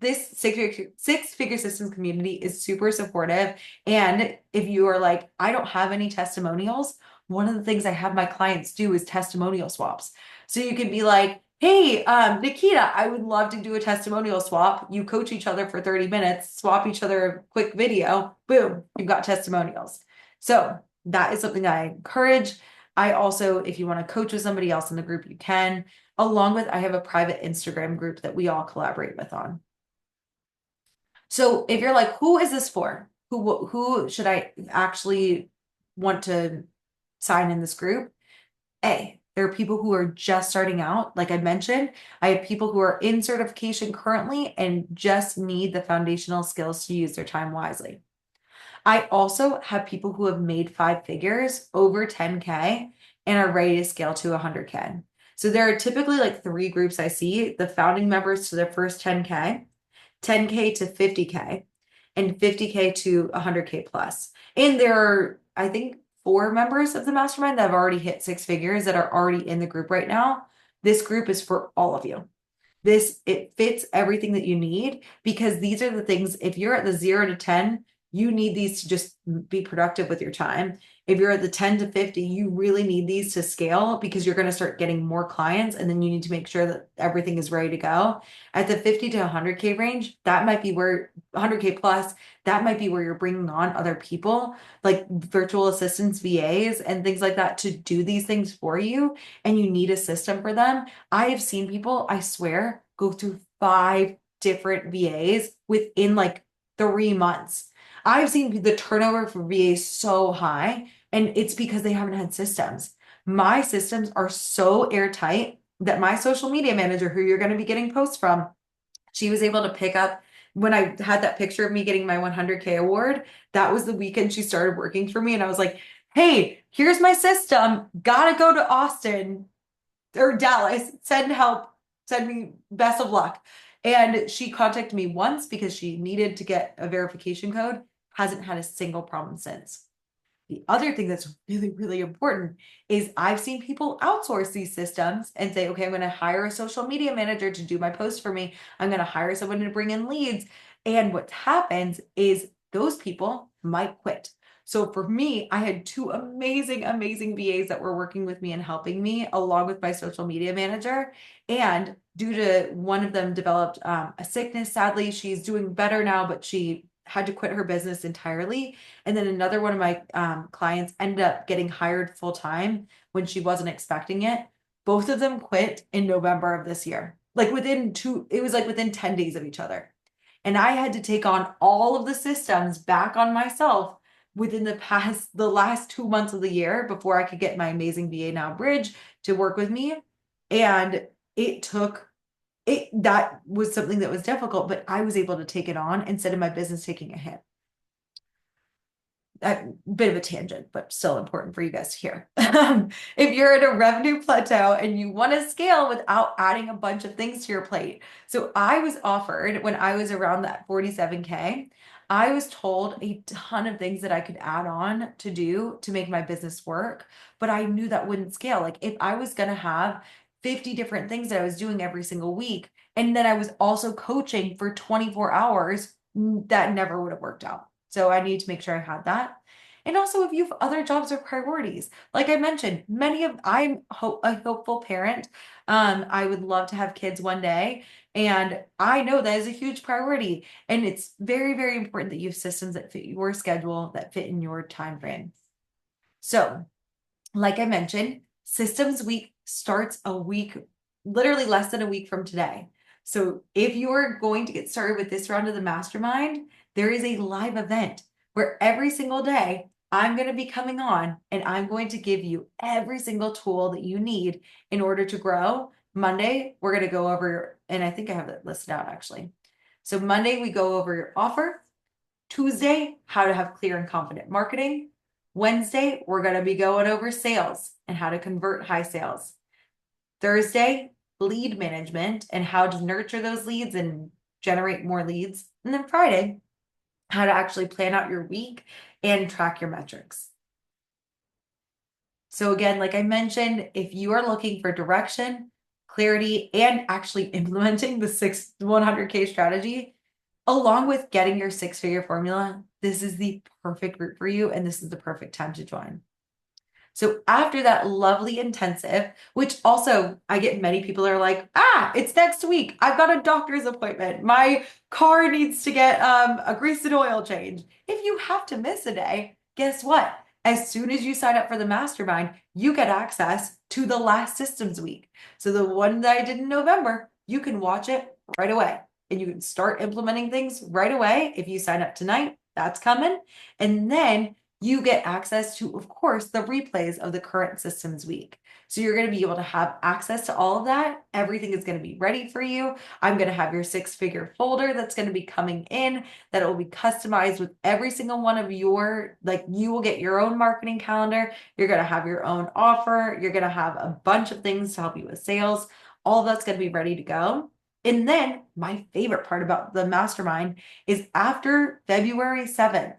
This six-figure systems community is super supportive. And if you are like, I don't have any testimonials, one of the things I have my clients do is testimonial swaps. So you could be like, hey, Nikita, I would love to do a testimonial swap. You coach each other for 30 minutes, swap each other a quick video, boom, you've got testimonials. So that is something that I encourage. I also, if you want to coach with somebody else in the group, you can. Along with, I have a private Instagram group that we all collaborate with on. So if you're like, who is this for? Who should I actually want to sign in this group? There are people who are just starting out. Like I mentioned, I have people who are in certification currently and just need the foundational skills to use their time wisely. I also have people who have made 5 figures, over 10K, and are ready to scale to 100K. So there are typically like 3 groups I see: the founding members to their first 10K, 10K to 50K, and 50K to 100K plus. And there are, I think, 4 members of the mastermind that have already hit 6 figures that are already in the group right now. this group is for all of you. It fits everything that you need, because these are the things, if you're at the 0 to 10, you need these to just be productive with your time. If you're at the 10 to 50, you really need these to scale, because you're going to start getting more clients, and then you need to make sure that everything is ready to go. At the 50 to 100K range, that might be where 100K plus, that might be where you're bringing on other people like virtual assistants, VAs, and things like that to do these things for you. And you need a system for them. I have seen people, I swear, go through 5 different VAs within like 3 months. I've seen the turnover for VAs so high, and it's because they haven't had systems. My systems are so airtight that my social media manager, who you're going to be getting posts from, she was able to pick up when I had that picture of me getting my 100K award. That was the weekend she started working for me. And I was like, hey, here's my system. Gotta go to Austin or Dallas, send help, send me best of luck. And she contacted me once because she needed to get a verification code, hasn't had a single problem since. The other thing that's really, really important is I've seen people outsource these systems and say, okay, I'm going to hire a social media manager to do my post for me. I'm going to hire someone to bring in leads. And what happens is those people might quit. So for me, I had 2 amazing, amazing VAs that were working with me and helping me along with my social media manager. And due to one of them developed a sickness, sadly, she's doing better now, but she had to quit her business entirely. And then another one of my clients ended up getting hired full time when she wasn't expecting it. Both of them quit in November of this year. Like it was like within 10 days of each other. And I had to take on all of the systems back on myself within the last 2 months of the year before I could get my amazing VA now Bridge to work with me. And that was something that was difficult, but I was able to take it on instead of my business taking a hit. A bit of a tangent, but still important for you guys to hear. If you're at a revenue plateau and you want to scale without adding a bunch of things to your plate. So I was offered when I was around that 47K, I was told a ton of things that I could add on to do to make my business work, but I knew that wouldn't scale. Like if I was going to have 50 different things that I was doing every single week, and then I was also coaching for 24 hours, that never would have worked out. So I need to make sure I had that. And also, if you have other jobs or priorities, like I mentioned, I'm a hopeful parent. I would love to have kids one day. And I know that is a huge priority. And it's very, very important that you have systems that fit your schedule, that fit in your time frame. So, like I mentioned, Systems Week starts literally less than a week from today. So if you're going to get started with this round of the mastermind, there is a live event where every single day I'm going to be coming on and I'm going to give you every single tool that you need in order to grow. Monday, we're going to go over, and I think I have it listed out actually. So Monday, we go over your offer. Tuesday, how to have clear and confident marketing. Wednesday, we're going to be going over sales and how to convert high sales. Thursday, lead management and how to nurture those leads and generate more leads. And then Friday, how to actually plan out your week and track your metrics. So again, like I mentioned, if you are looking for direction, clarity, and actually implementing the 100K strategy, along with getting your 6-figure formula, this is the perfect route for you, and this is the perfect time to join. So after that lovely intensive, which also I get many people are like, it's next week. I've got a doctor's appointment. My car needs to get a grease and oil change. If you have to miss a day, guess what? As soon as you sign up for the mastermind, you get access to the last Systems Week. So the one that I did in November, you can watch it right away and you can start implementing things right away. If you sign up tonight, that's coming. And then you get access to, of course, the replays of the current Systems Week. So you're going to be able to have access to all of that. Everything is going to be ready for you. I'm going to have your 6-figure folder that's going to be coming in, that it will be customized with every single one of you will get your own marketing calendar. You're going to have your own offer. You're going to have a bunch of things to help you with sales. All of that's going to be ready to go. And then my favorite part about the mastermind is after February 7th,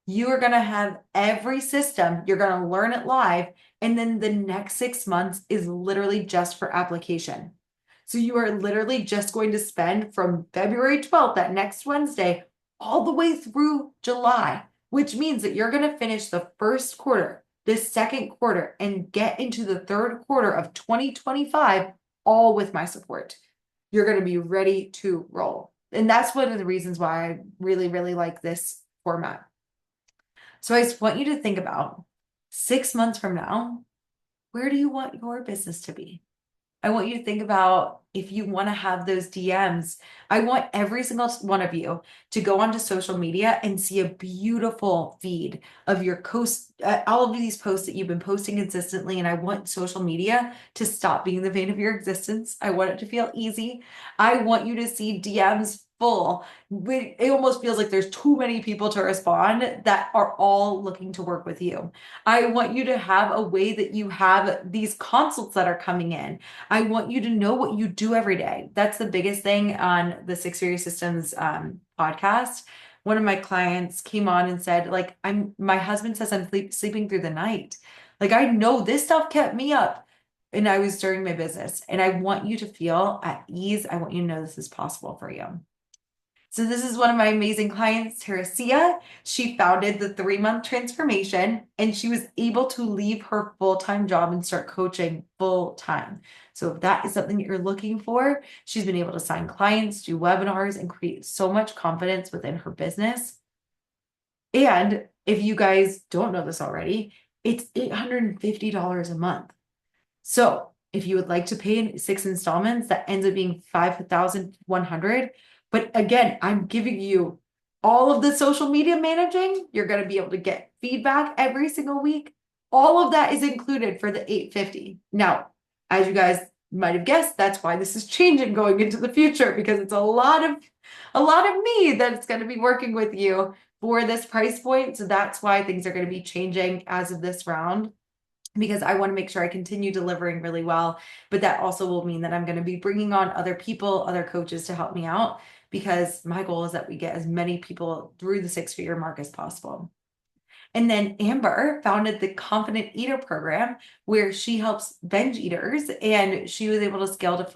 you are going to have every system. You're going to learn it live. And then the next 6 months is literally just for application. So you are literally just going to spend from February 12th, that next Wednesday, all the way through July, which means that you're going to finish the first quarter, this second quarter, and get into the third quarter of 2025, all with my support. You're going to be ready to roll. And that's one of the reasons why I really, really like this format. So I just want you to think about 6 months from now, where do you want your business to be? I want you to think about if you want to have those DMs. I want every single one of you to go onto social media and see a beautiful feed of your all of these posts that you've been posting consistently. And I want social media to stop being the vein of your existence. I want it to feel easy. I want you to see DMs full. It almost feels like there's too many people to respond that are all looking to work with you. I want you to have a way that you have these consults that are coming in. I want you to know what you do every day. That's the biggest thing on the Six Figure Systems podcast. One of my clients came on and said, like, my husband says I'm sleeping through the night. Like, I know this stuff kept me up and I was during my business. And I want you to feel at ease. I want you to know this is possible for you. So this is one of my amazing clients, Teresia. She founded the 3-month transformation and she was able to leave her full-time job and start coaching full-time. So if that is something that you're looking for, she's been able to sign clients, do webinars, and create so much confidence within her business. And if you guys don't know this already, it's $850 a month. So if you would like to pay in 6 installments, that ends up being $5,100. But again, I'm giving you all of the social media managing. You're going to be able to get feedback every single week. All of that is included for the $850. Now, as you guys might have guessed, that's why this is changing going into the future, because it's a lot of me that's going to be working with you for this price point. So that's why things are going to be changing as of this round, because I want to make sure I continue delivering really well. But that also will mean that I'm going to be bringing on other people, other coaches to help me out, because my goal is that we get as many people through the 6-figure mark as possible. And then Amber founded the Confident Eater program, where she helps binge eaters, and she was able to scale to her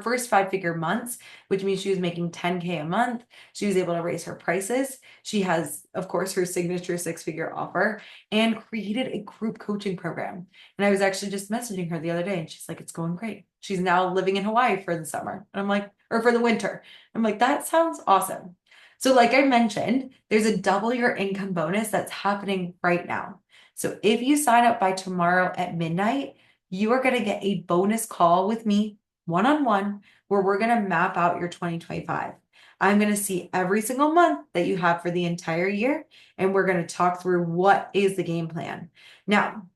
first 5-figure months, which means she was making 10K a month. She was able to raise her prices. She has, of course, her signature 6-figure offer, and created a group coaching program. And I was actually just messaging her the other day and she's like, it's going great. She's now living in Hawaii for the summer. And I'm like, or for the winter. I'm like, that sounds awesome. So like I mentioned, there's a double your income bonus that's happening right now. So if you sign up by tomorrow at midnight, you are going to get a bonus call with me one-on-one, where we're going to map out your 2025. I'm going to see every single month that you have for the entire year, and we're going to talk through what is the game plan. Now,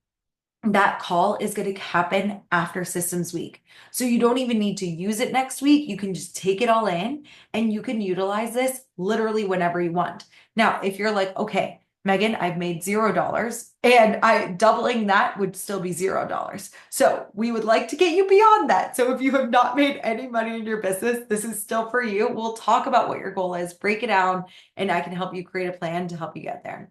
that call is going to happen after systems week. So you don't even need to use it next week. You can just take it all in and you can utilize this literally whenever you want. Now, if you're like, okay, Megan, I've made $0 and doubling that would still be $0. So we would like to get you beyond that. So if you have not made any money in your business, this is still for you. We'll talk about what your goal is, break it down, and I can help you create a plan to help you get there.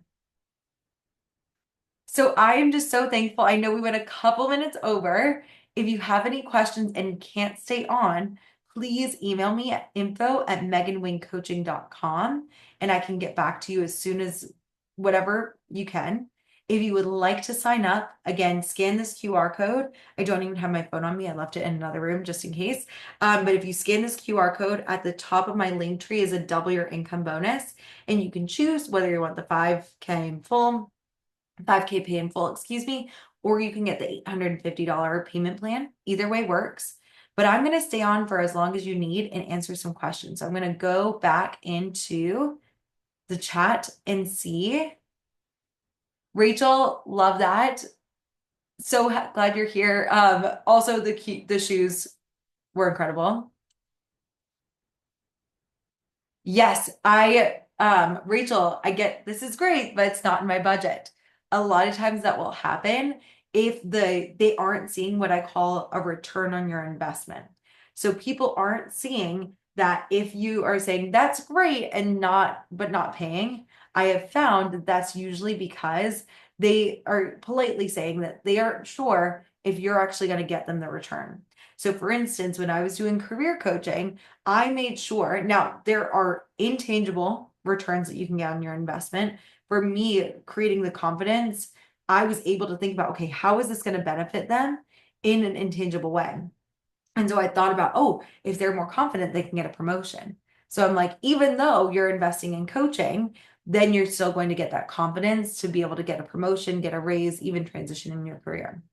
So I am just so thankful. I know we went a couple minutes over. If you have any questions and can't stay on, please email me at info@meganwingcoaching.com and I can get back to you as soon as whatever you can. If you would like to sign up, again, scan this QR code. I don't even have my phone on me. I left it in another room just in case. But if you scan this QR code, at the top of my link tree is a double your income bonus. And you can choose whether you want the 5K in full, 5K pay in full, excuse me, or you can get the $850 payment plan. Either way works. But I'm going to stay on for as long as you need and answer some questions. So I'm going to go back into the chat and see. Rachel, love that. So glad you're here. Also, the shoes were incredible. Yes, Rachel, I get this is great, but it's not in my budget. A lot of times that will happen if they aren't seeing what I call a return on your investment. So people aren't seeing that if you are saying that's great and not paying. I have found that that's usually because they are politely saying that they aren't sure if you're actually going to get them the return. So, for instance, when I was doing career coaching, I made sure now there are intangible returns that you can get on your investment. For me, creating the confidence, I was able to think about, okay, how is this going to benefit them in an intangible way? And so I thought about, oh, if they're more confident, they can get a promotion. So I'm like, even though you're investing in coaching, then you're still going to get that confidence to be able to get a promotion, get a raise, even transition in your career.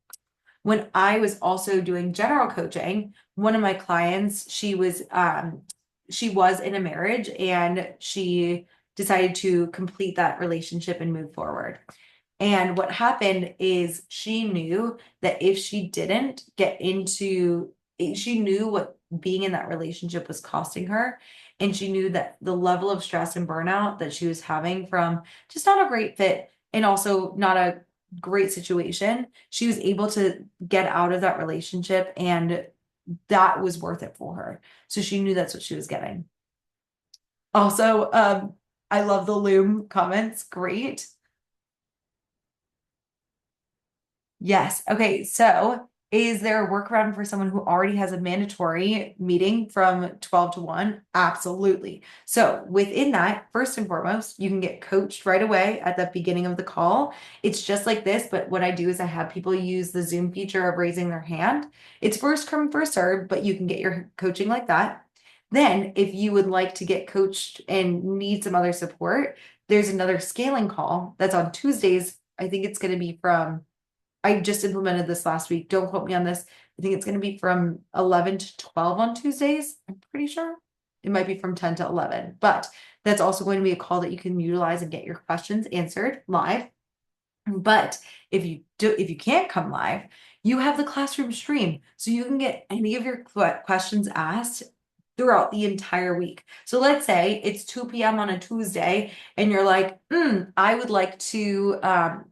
When I was also doing general coaching, one of my clients, she was in a marriage and she decided to complete that relationship and move forward. And what happened is she knew that if she didn't get into it, she knew what being in that relationship was costing her. And she knew that the level of stress and burnout that she was having from just not a great fit and also not a great situation, she was able to get out of that relationship and that was worth it for her. So she knew that's what she was getting. Also, I love the Loom comments. Great. Yes. Okay. So, is there a workaround for someone who already has a mandatory meeting from 12 to 1? Absolutely. So, within that, first and foremost, you can get coached right away at the beginning of the call. It's just like this, but what I do is I have people use the Zoom feature of raising their hand. It's first come, first serve, but you can get your coaching like that. Then, if you would like to get coached and need some other support, there's another scaling call that's on Tuesdays. I think it's going to be from I just implemented this last week. Don't quote me on this. I think it's going to be from 11 to 12 on Tuesdays. I'm pretty sure. It might be from 10 to 11, but that's also going to be a call that you can utilize and get your questions answered live. But if you can't come live, you have the classroom stream. So you can get any of your questions asked throughout the entire week. So let's say it's 2 p.m. on a Tuesday and you're like, I would like to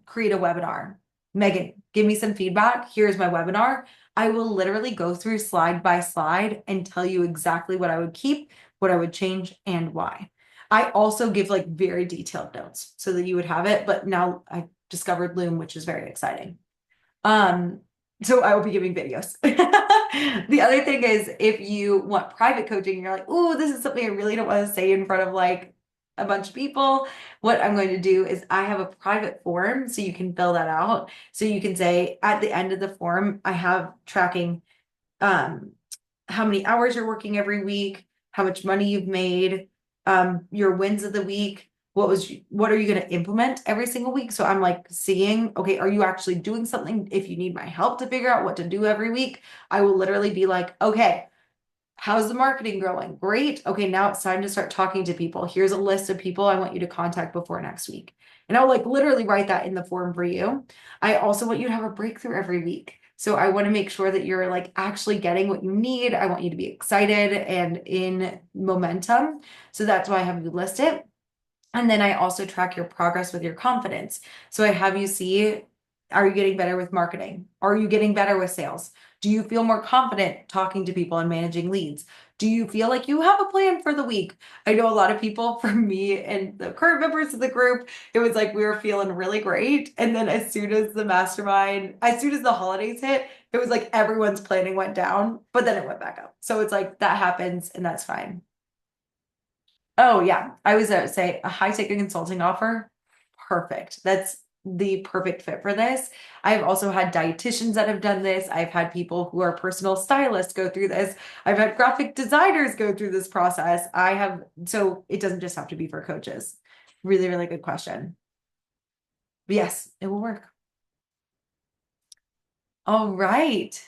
create a webinar. Megan, give me some feedback. Here's my webinar. I will literally go through slide by slide and tell you exactly what I would keep, what I would change, and why. I also give like very detailed notes so that you would have it, but now I discovered Loom, which is very exciting. Um, so I will be giving videos. The other thing is if you want private coaching, you're like, oh, this is something I really don't want to say in front of like a bunch of people. What I'm going to do is I have a private form so you can fill that out. So you can say at the end of the form, I have tracking um how many hours you're working every week, how much money you've made, your wins of the week. What are you going to implement every single week? So I'm like seeing, okay, are you actually doing something? If you need my help to figure out what to do every week, I will literally be like, okay, how's the marketing growing? Great. Okay, now it's time to start talking to people. Here's a list of people I want you to contact before next week. And I'll like literally write that in the form for you. I also want you to have a breakthrough every week. So I want to make sure that you're like actually getting what you need. I want you to be excited and in momentum. So that's why I have you list it. And then I also track your progress with your confidence. So I have you see, are you getting better with marketing? Are you getting better with sales? Do you feel more confident talking to people and managing leads? Do you feel like you have a plan for the week? I know a lot of people, for me and the current members of the group, it was like we were feeling really great. And then as soon as the mastermind, as soon as the holidays hit, it was like everyone's planning went down, but then it went back up. So it's like that happens and that's fine. Oh yeah, I was say a high ticket consulting offer. Perfect. That's the perfect fit for this. I've also had dietitians that have done this. I've had people who are personal stylists go through this. I've had graphic designers go through this process. So it doesn't just have to be for coaches. Really, really good question. But yes, it will work. All right.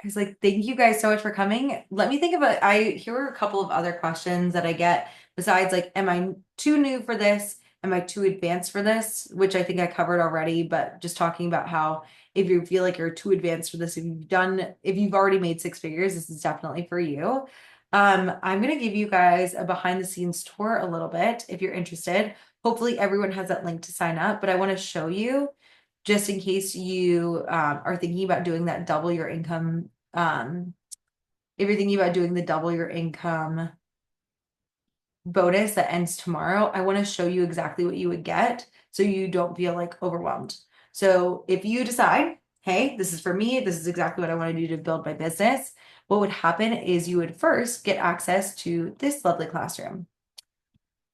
I was like, thank you guys so much for coming. Let me think about, here are a couple of other questions that I get besides like, am I too new for this? Am I too advanced for this? Which I think I covered already, but just talking about how if you feel like you're too advanced for this, if you've already made six figures, this is definitely for you. I'm going to give you guys a behind the scenes tour a little bit if you're interested. Hopefully everyone has that link to sign up, but I want to show you just in case you are thinking about doing that double your income if you're thinking about doing the double your income bonus that ends tomorrow, I want to show you exactly what you would get so you don't feel like overwhelmed. So if you decide, hey, this is for me, this is exactly what I want to do to build my business, what would happen is you would first get access to this lovely classroom.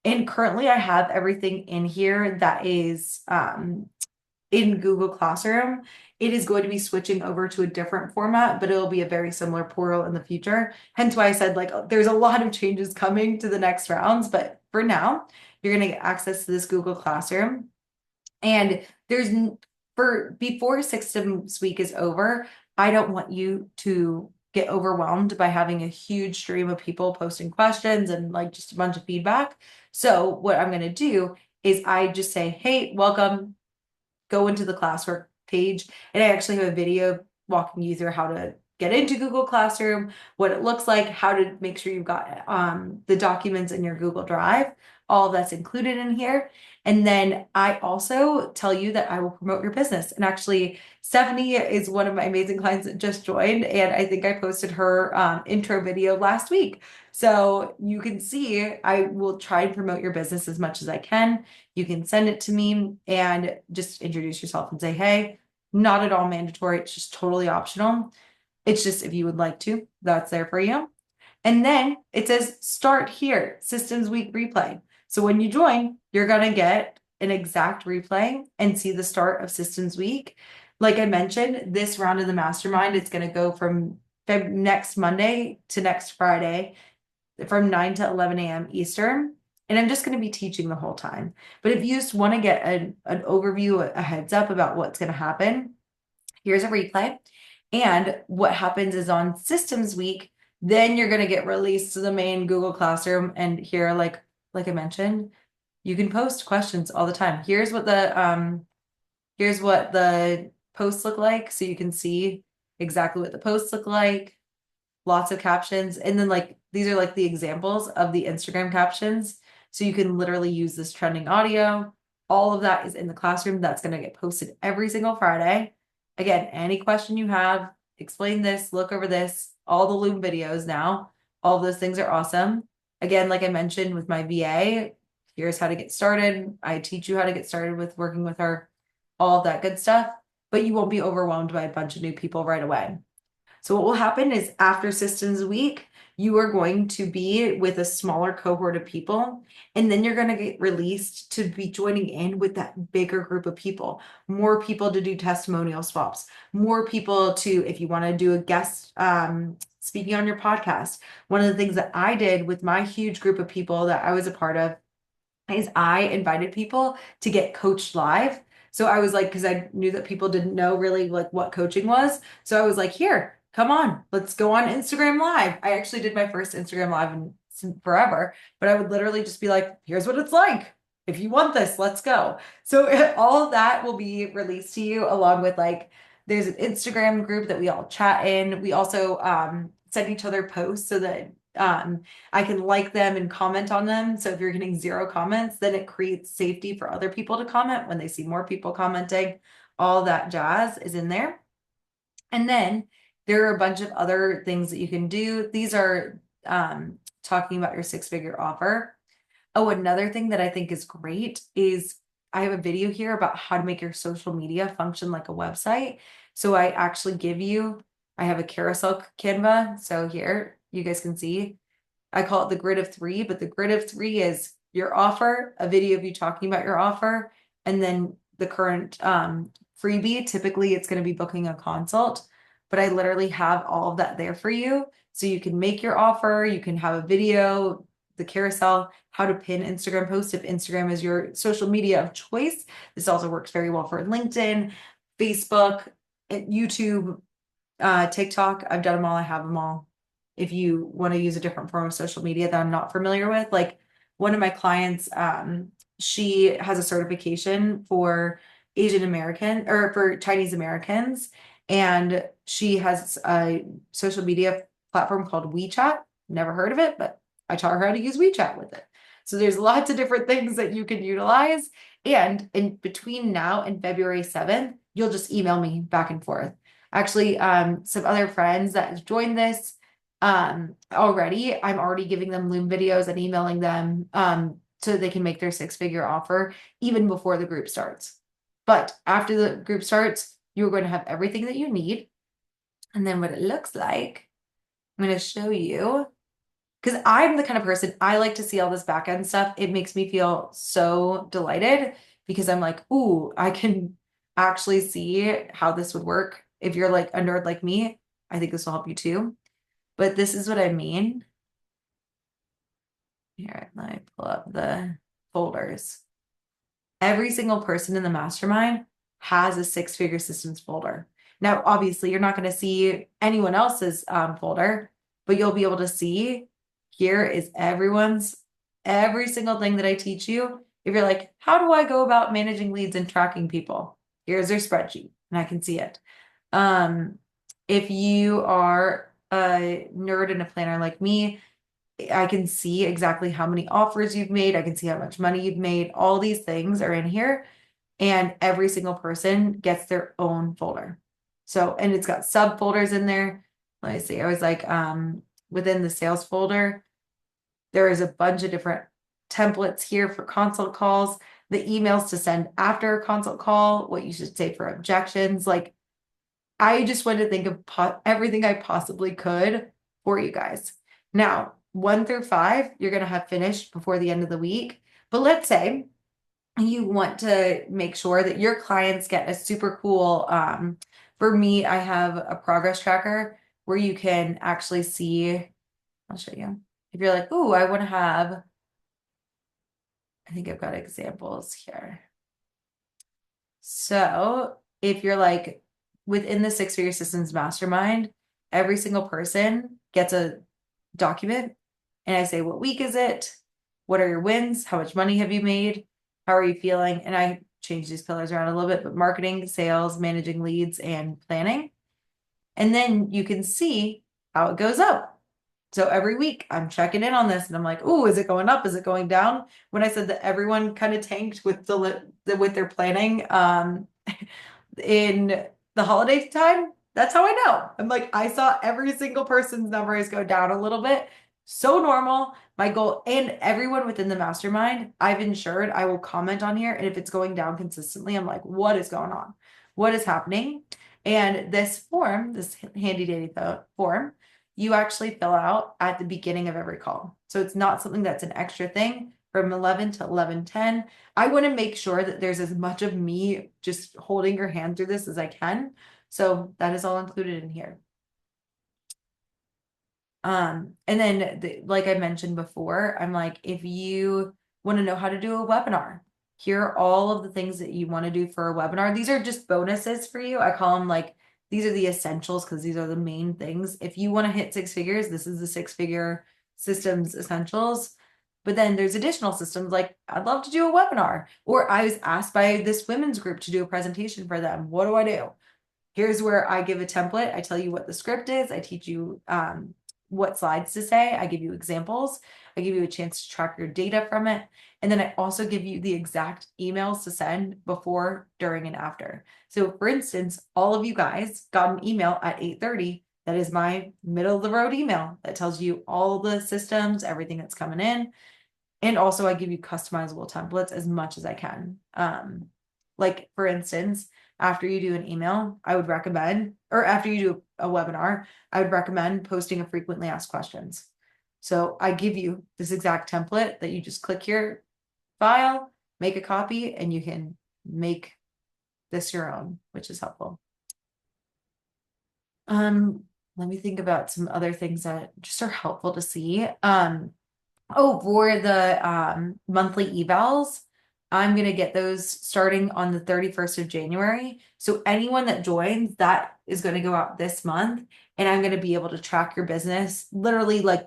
And currently I have everything in here that is in Google Classroom. It is going to be switching over to a different format, but it'll be a very similar portal in the future. Hence why I said like there's a lot of changes coming to the next rounds, but for now, you're going to get access to this Google Classroom. And for before Systems Week is over, I don't want you to get overwhelmed by having a huge stream of people posting questions and like just a bunch of feedback. So what I'm going to do is I just say, hey, welcome, go into the classwork page. And I actually have a video walking you through how to get into Google Classroom, what it looks like, how to make sure you've got the documents in your Google Drive. All of that's included in here. And then I also tell you that I will promote your business. And actually, Stephanie is one of my amazing clients that just joined. And I think I posted her intro video last week. So you can see I will try and promote your business as much as I can. You can send it to me and just introduce yourself and say, hey, not at all mandatory. It's just totally optional. It's just if you would like to, that's there for you. And then it says start here, Systems Week replay. So when you join, you're going to get an exact replay and see the start of Systems Week. Like I mentioned, this round of the mastermind, it's going to go from next Monday to next Friday from 9 to 11 a.m. Eastern. And I'm just going to be teaching the whole time. But if you just want to get an overview, a heads up about what's going to happen, here's a replay. And what happens is on Systems Week, then you're going to get released to the main Google Classroom. And here, like I mentioned, you can post questions all the time. Here's what the posts look like. So you can see exactly what the posts look like. Lots of captions. And then like these are like the examples of the Instagram captions. So you can literally use this trending audio. All of that is in the classroom. That's going to get posted every single Friday. Again, any question you have, explain this, look over this, all the Loom videos now. All of those things are awesome. Again, like I mentioned with my VA, here's how to get started. I teach you how to get started with working with her, all of that good stuff, but you won't be overwhelmed by a bunch of new people right away. So what will happen is after Systems Week, you are going to be with a smaller cohort of people, and then you're going to get released to be joining in with that bigger group of people, more people to do testimonial swaps, more people to, if you want to do a guest speaking on your podcast. One of the things that I did with my huge group of people that I was a part of is I invited people to get coached live. So I was like, because I knew that people didn't know really like what coaching was. So I was like, here, come on, let's go on Instagram Live. I actually did my first Instagram Live in forever, but I would literally just be like, here's what it's like. If you want this, let's go. So all of that will be released to you along with like, there's an Instagram group that we all chat in. We also send each other posts so that I can like them and comment on them. So if you're getting 0 comments, then it creates safety for other people to comment when they see more people commenting. All that jazz is in there. And then there are a bunch of other things that you can do. These are talking about your 6-figure offer. Oh, another thing that I think is great is I have a video here about how to make your social media function like a website. So I actually I have a carousel Canva. So here you guys can see, I call it the grid of 3, but the grid of 3 is your offer, a video of you talking about your offer, and then the current freebie. Typically it's going to be booking a consult, but I literally have all of that there for you. So you can make your offer, you can have a video, the carousel, how to pin Instagram posts if Instagram is your social media of choice. This also works very well for LinkedIn, Facebook, YouTube, TikTok. I've done them all. I have them all. If you want to use a different form of social media that I'm not familiar with, like one of my clients, she has a certification for Asian American or for Chinese Americans, and she has a social media platform called WeChat. Never heard of it, but I taught her how to use WeChat with it. So there's lots of different things that you can utilize. And in between now and February 7th, you'll just email me back and forth. Actually, some other friends that joined this, already. I'm already giving them Loom videos and emailing them so that they can make their six-figure offer even before the group starts. But after the group starts, you're going to have everything that you need. And then what it looks like, I'm going to show you because I'm the kind of person I like to see all this back end stuff. It makes me feel so delighted because I'm like, ooh, I can actually see how this would work. If you're like a nerd like me, I think this will help you too. But this is what I mean. Here, let me pull up the folders. Every single person in the mastermind has a six-figure systems folder. Now, obviously, you're not going to see anyone else's folder, but you'll be able to see here is every single thing that I teach you. If you're like, how do I go about managing leads and tracking people? Here's their spreadsheet, and I can see it. If you are a nerd and a planner like me, I can see exactly how many offers you've made. I can see how much money you've made. All these things are in here, and every single person gets their own folder. So, and it's got subfolders in there. Let me see. I was like, within the sales folder, there is a bunch of different templates here for consult calls, the emails to send after a consult call, what you should say for objections. Like, I just wanted to think of everything I possibly could for you guys. Now, 1 through 5, you're going to have finished before the end of the week. But let's say you want to make sure that your clients get a super cool, for me, I have a progress tracker where you can actually see, I'll show you. If you're like, ooh, I want to have, I think I've got examples here. So if you're like within the six-figure systems mastermind, every single person gets a document, and I say, what week is it? What are your wins? How much money have you made? How are you feeling? And I change these pillars around a little bit, but marketing, sales, managing leads, and planning. And then you can see how it goes up. So every week I'm checking in on this and I'm like, oh, is it going up? Is it going down? When I said that everyone kind of tanked with with their planning in the holiday time, that's how I know. I'm like, I saw every single person's numbers go down a little bit. So normal. My goal, and everyone within the mastermind, I've ensured I will comment on here. And if it's going down consistently, I'm like, what is going on? What is happening? And this form, this handy dandy form, you actually fill out at the beginning of every call. So it's not something that's an extra thing from 11 to 11:10. I want to make sure that there's as much of me just holding your hand through this as I can. So that is all included in here. And then like I mentioned before, I'm like, if you want to know how to do a webinar, here are all of the things that you want to do for a webinar. These are just bonuses for you. I call them like, these are the essentials because these are the main things. If you want to hit six figures, this is the six-figure systems essentials. But then there's additional systems like, I'd love to do a webinar, or I was asked by this women's group to do a presentation for them. What do I do? Here's where I give a template. I tell you what the script is. I teach you what slides to say. I give you examples. I give you a chance to track your data from it. And then I also give you the exact emails to send before, during, and after. So for instance, all of you guys got an email at 8:30. That is my middle of the road email that tells you all the systems, everything that's coming in. And also I give you customizable templates as much as I can. Like for instance, after you do an email, I would recommend, or after you do a webinar, I would recommend posting a frequently asked questions. So I give you this exact template that you just click your file, make a copy, and you can make this your own, which is helpful. Let me think about some other things that just are helpful to see. Oh, for the monthly evals, I'm going to get those starting on the 31st of January. So anyone that joins, that is going to go out this month, and I'm going to be able to track your business literally like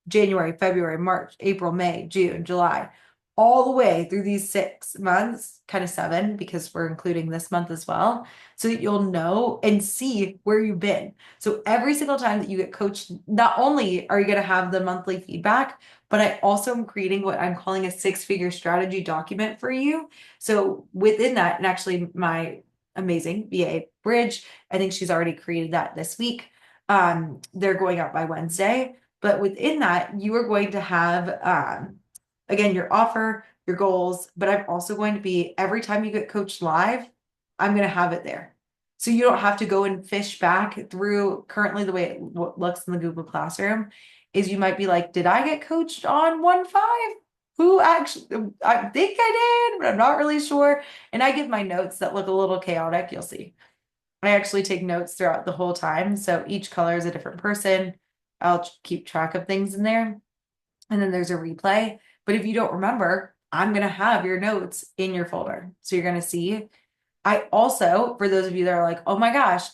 January, February, March, April, May, June, July, all the way through these 6 months, kind of 7, because we're including this month as well, so that you'll know and see where you've been. So every single time that you get coached, not only are you going to have the monthly feedback, but I also am creating what I'm calling a six-figure strategy document for you. So within that, and actually my amazing VA Bridge, I think she's already created that this week. They're going out by Wednesday. But within that, you are going to have, again, your offer, your goals, but I'm also going to be every time you get coached live, I'm going to have it there. So you don't have to go and fish back through currently the way it looks in the Google Classroom is you might be like, did I get coached on 1.5? Who actually, I think I did, but I'm not really sure. And I give my notes that look a little chaotic. You'll see. I actually take notes throughout the whole time. So each color is a different person. I'll keep track of things in there. And then there's a replay. But if you don't remember, I'm going to have your notes in your folder. So you're going to see. I also, for those of you that are like, oh my gosh,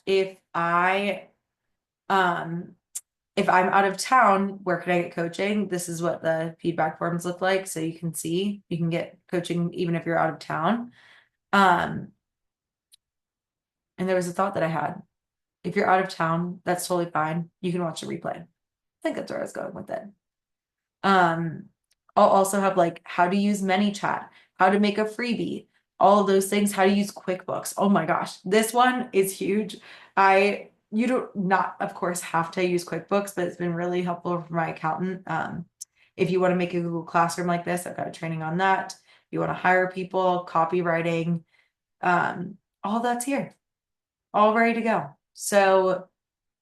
um, if I'm out of town, where can I get coaching? This is what the feedback forms look like. So you can see, you can get coaching even if you're out of town. Um, and there was a thought that I had. If you're out of town, that's totally fine. You can watch the replay. I think that's where I was going with it. Um, I'll also have like how to use ManyChat, how to make a freebie, all of those things, how to use QuickBooks. Oh my gosh, this one is huge. You don't not, of course, have to use QuickBooks, but it's been really helpful for my accountant. If you want to make a Google Classroom like this, I've got a training on that. You want to hire people, copywriting, all that's here, all ready to go. So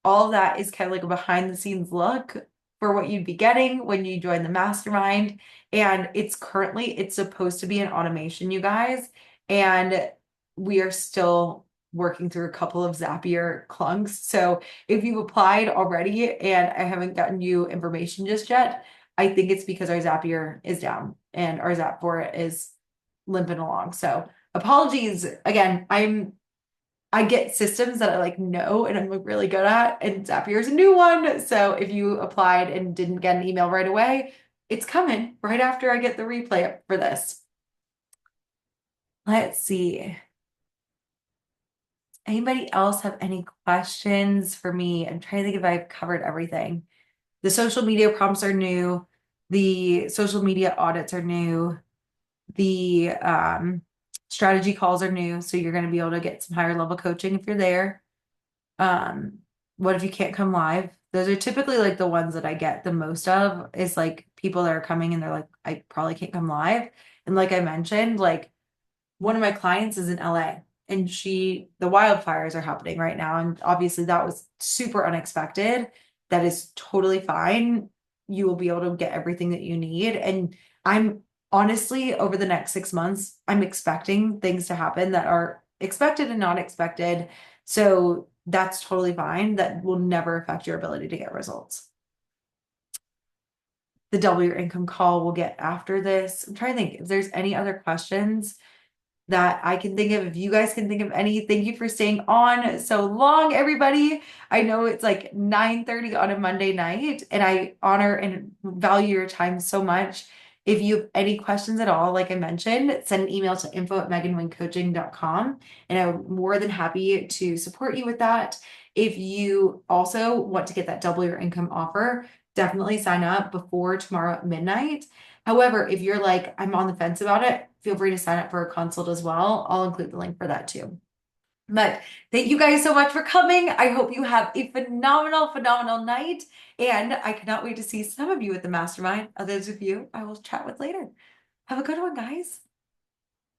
all of that is kind of like a behind the scenes look for what you'd be getting when you join the mastermind. And it's supposed to be an automation, you guys. And we are still working through a couple of Zapier clunks. So if you've applied already and I haven't gotten you information just yet, I think it's because our Zapier is down and our Zap for it is limping along. So apologies again. I get systems that I like know and I'm like really good at, and Zapier is a new one. So if you applied and didn't get an email right away, it's coming right after I get the replay up for this. Let's see. Anybody else have any questions for me? I'm trying to think if I've covered everything. The social media prompts are new. The social media audits are new. The strategy calls are new. So you're going to be able to get some higher level coaching if you're there. What if you can't come live? Those are typically like the ones that I get the most of is like people that are coming and they're like, I probably can't come live. And like I mentioned, like one of my clients is in LA and the wildfires are happening right now. And obviously that was super unexpected. That is totally fine. You will be able to get everything that you need. And I'm honestly, over the next 6 months, I'm expecting things to happen that are expected and not expected. So that's totally fine. That will never affect your ability to get results. The double your income call we'll get after this. I'm trying to think if there's any other questions that I can think of. If you guys can think of any, thank you for staying on so long, everybody. I know it's like 9:30 on a Monday night, and I honor and value your time so much. If you have any questions at all, like I mentioned, send an email to info@meganwingcoaching.com, and I'm more than happy to support you with that. If you also want to get that double your income offer, definitely sign up before tomorrow at midnight. However, if you're like, I'm on the fence about it, feel free to sign up for a consult as well. I'll include the link for that too. But thank you guys so much for coming. I hope you have a phenomenal, phenomenal night. And I cannot wait to see some of you at the mastermind. Others of you I will chat with later. Have a good one, guys.